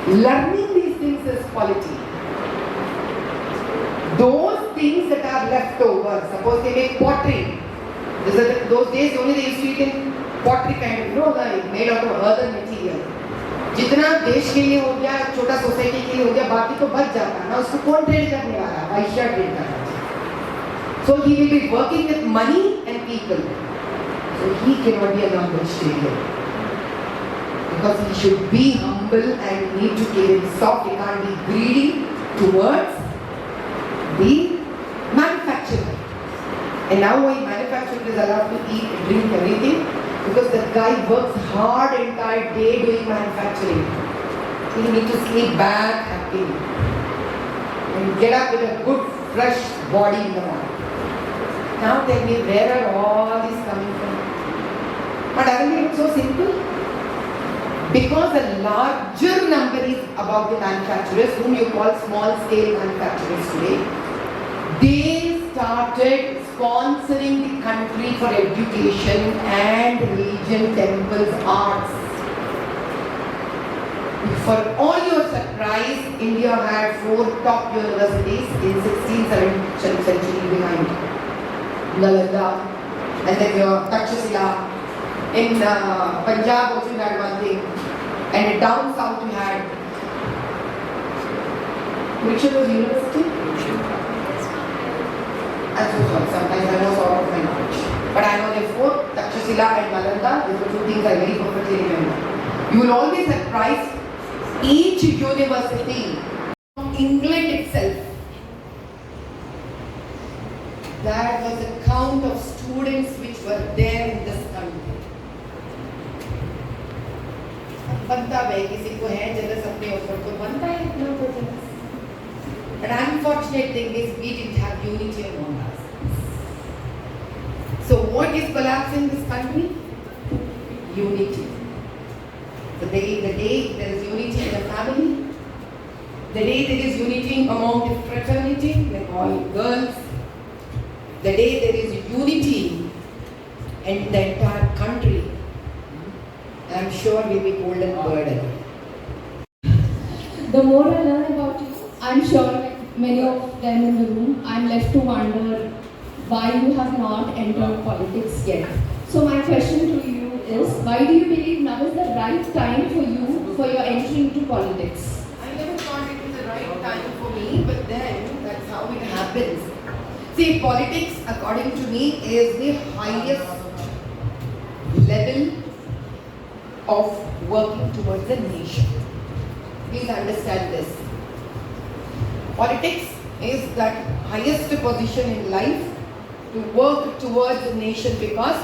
S3: Learning these things is polity. Those things that are left over, suppose they make pottery. Those days only they used to eat in pottery kind of, like made out of earthen material. जितना देश के लिए हो गया, छोटा society के लिए हो गया, बाकी तो बच जाता ना, उसको कौन ट्रेड करने वाला? वाइश्या ट्रेड करना। So he will be working with money and people. So he cannot be a non-veg trader. Because he should be humble and need to keep it soft. He can't be greedy towards the manufacturer. And now why manufacturer is allowed to eat, drink, everything? Because the guy works hard entire day doing manufacturing. So he needs to sleep back happily. And get up with a good fresh body in the morning. Now tell me, where are all these coming from? But doesn't it look so simple? Because a larger number is about the manufacturers, whom you call small scale manufacturers today. They started sponsoring the country for education and religion, temples, arts. For all your surprise, India had 4 top universities in 16th, 17th century behind. Latha, and then your Takshashila. In Punjab also you had one thing. And down south you had. Which was university? I'm so sorry, sometimes I know sort of my knowledge. But I know there are 4, Takshashila and Nalanda. These are 2 things I very perfectly remember. You will always surprise each university from England itself. That was the count of students which were there in this country. बनता है किसी को है jealous अपने ऊपर तो बनता है इतना को jealous. But unfortunate thing is we didn't have unity among us. So what is collapsing this country? Unity. The day there is unity in the family, the day there is unity among the fraternity, like all girls, the day there is unity in the entire country, I am sure we'll be golden bird again.
S2: The more I learn about you, I'm sure like many of them in the room, I'm left to wonder why you have not entered politics yet. So my question to you is, why do you believe now is the right time for you for your entry into politics?
S3: I never thought it was the right time for me, but then that's how it happens. See, politics, according to me, is the highest level of working towards a nation. Please understand this. Politics is that highest position in life to work towards a nation because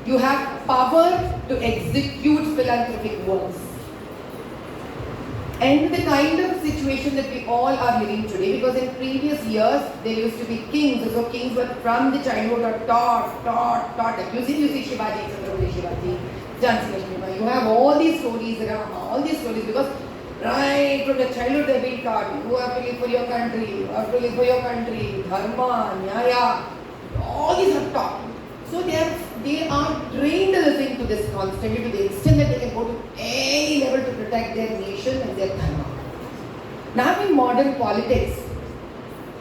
S3: you have power to execute philanthropic works. end the kind of situation that we all are living today, because in previous years there used to be kings, so kings were from the childhood are taught. Like you see Shivaji, Chhatrapati Shivaji, Jhansi Lakshmi, you have all these stories, Rama, all these stories, because right from the childhood they've been taught, you have to live for your country, you have to live for your country, dharma, nyaya, all these are taught. So they are trained to listen to this constantly to the extent that they can go to any level to protect their nation and their dharma. Now in modern politics,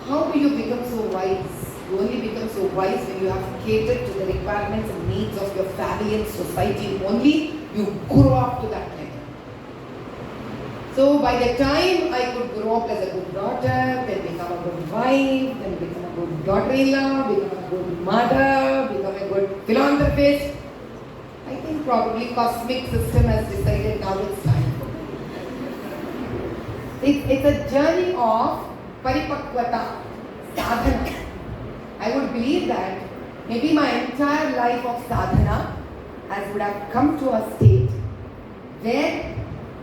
S3: how do you become so wise? You only become so wise when you have catered to the requirements and needs of your family and society. Only you grow up to that level. So by the time I could grow up as a good daughter, then become a good wife, then become a good daughter-in-law, become a good mother, become a good philanthropist, I think probably cosmic system has decided now it's time. It's a journey of paripakvata, sadhana. I would believe that maybe my entire life of sadhana would have come to a state where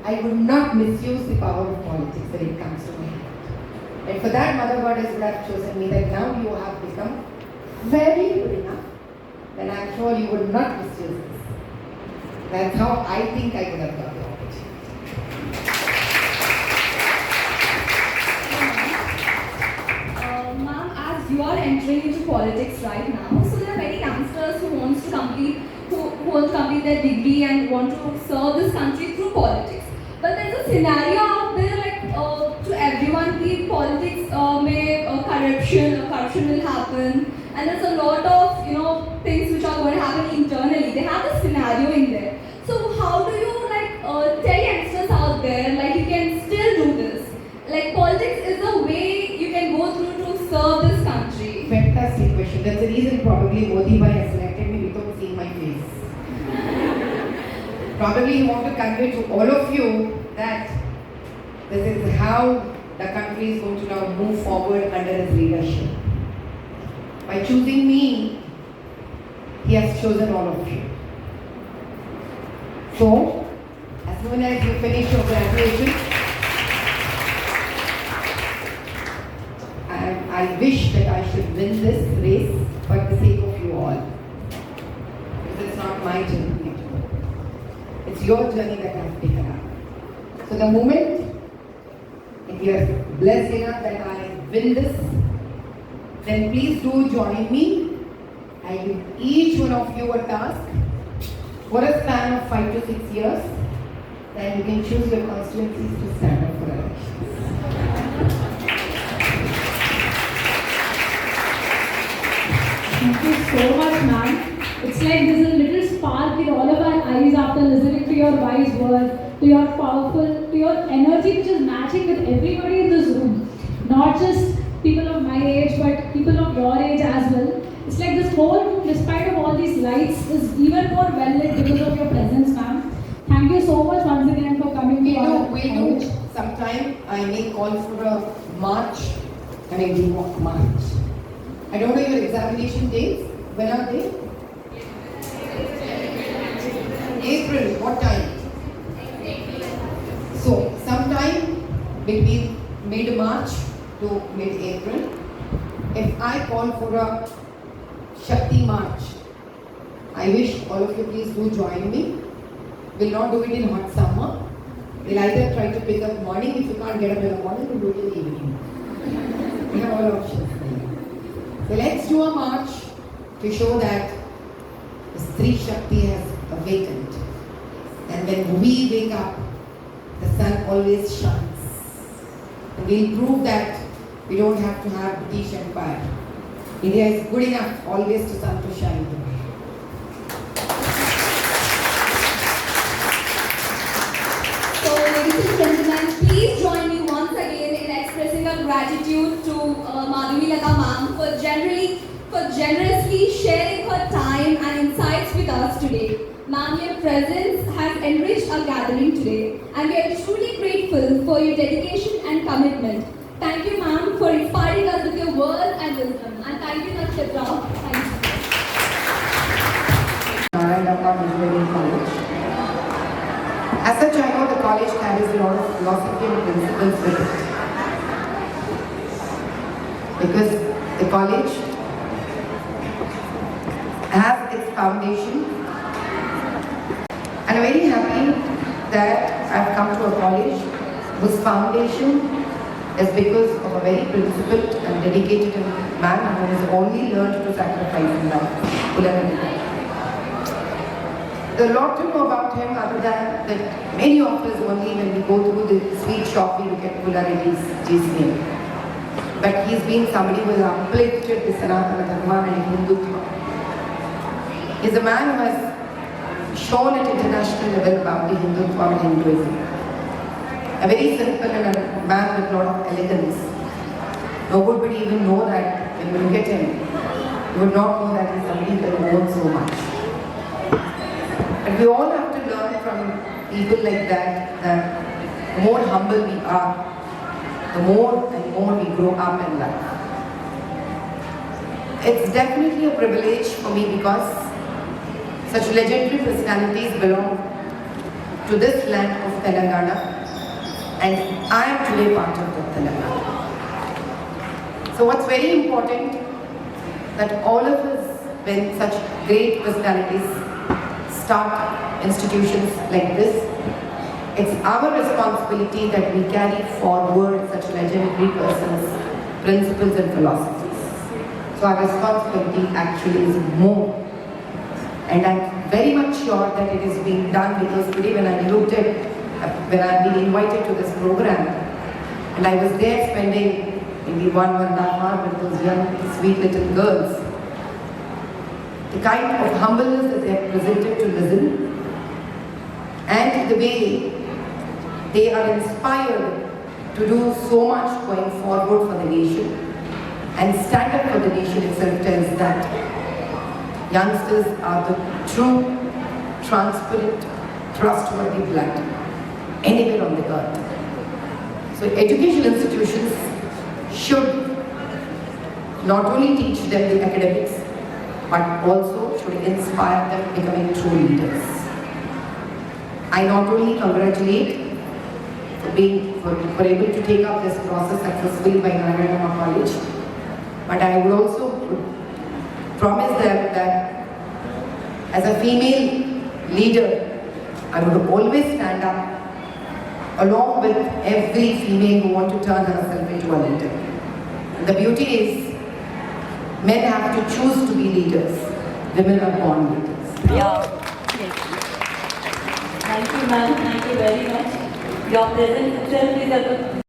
S3: I would not misuse the power of politics when it comes to my hand. And for that, Mother Goddess would have chosen me that now you have become very good enough, then I'm sure you would not misuse this. That's how I think I would have got the opportunity.
S1: Ma'am, as you are entering into politics right now, so there are many youngsters who want to complete their degree and want to serve this country through politics. But there's a scenario out there like to everyone, the politics corruption will happen, and there's a lot of things which are going to happen internally. They have a scenario in there. So how do you tell youngsters out there like you can still do this? Like politics is a way you can go through to serve this country.
S3: Fantastic question. That's the reason probably Modi bhai has selected me without seeing my face. Probably you want to convey to all of you that this is how the country is going to now move forward under his leadership. By choosing me, he has chosen all of you. So, as soon as you finish your graduation, I wish that I should win this race for the sake of you all. Because it's not my journey. It's your journey that I have taken up. So the moment, if you are blessed enough that I win this, then please do join me. I give each one of you a task for a span of 5 to 6 years. Then you can choose your constituencies to stand up for elections.
S2: Thank you so much, ma'am. It's like there's a little spark in all of our eyes after listening to your wise words, to your powerful, to your energy which is matching with everybody in this room. Not just people of my age, but people of your age as well. It's like this whole room, despite of all these lights, is even more well lit because of your presence, ma'am. Thank you so much once again for coming to our college.
S3: Sometime I may call for a march, and I do walk march. I don't know your examination dates. When are they? April. What time? So, sometime between mid-March to mid-April, if I call for a Shakti March, I wish all of you please do join me. We'll not do it in hot summer. We'll either try to pick up morning. If you can't get up in the morning, we'll do it in the evening. We have all options. So let's do a march to show that the Stree Shakti has awakened. And when we wake up, the sun always shines. And we'll prove that we don't have to have British Empire. India is good enough always to sun to shine.
S1: So ladies and gentlemen, please join me once again in expressing our gratitude to Madhavi Latha ma'am for generously sharing her time and insights with us today. Ma'am, your presence has enriched our gathering today, and we are truly grateful for your dedication and commitment. Thank you, ma'am, for inspiring us with your words and wisdom. And thank you, Nakshatra. Thank you.
S3: As such, I know the college carries a lot of philosophy and principles with it. Because the college has its foundation. And I'm very happy that I've come to a college whose foundation is because of a very principled and dedicated man who has only learned to sacrifice in life. There's a lot to know about him other than that many of us only when we go through the sweet shop we look at Polarity's GCM. But he's been somebody who has uplifted the Sanatana Dharma and Hindutva. He's a man who has shown at international level about the Hindutva and Hinduism. A very simple and a man with a lot of elegance. No one would even know that when you look at him, you would not know that he's somebody who owns so much. And we all have to learn from people like that, that the more humble we are, the more and more we grow up in life. It's definitely a privilege for me because such legendary personalities belong to this land of Telangana, and I am today part of the Telangana. So what's very important that all of us, when such great personalities start institutions like this, it's our responsibility that we carry forward such legendary persons, principles and philosophies. So our responsibility actually is more. And I'm very much sure that it is being done because today when I looked at, when I've been invited to this program, and I was there spending maybe 1.5 hours with those young, sweet little girls, the kind of humbleness that they have presented to listen, and the way they are inspired to do so much going forward for the nation, and stand up for the nation itself tells that youngsters are the true, transparent, trustworthy blood anywhere on the earth. So educational institutions should not only teach them the academics, but also should inspire them becoming true leaders. I not only congratulate for able to take up this process successfully by Narayanama College, but I would also promise them that as a female leader, I would always stand up along with every female who wants to turn herself into a leader. The beauty is, men have to choose to be leaders. Women are born leaders.
S5: Yeah. Yes. Thank you, ma'am. Thank you very much. Your presence itself is a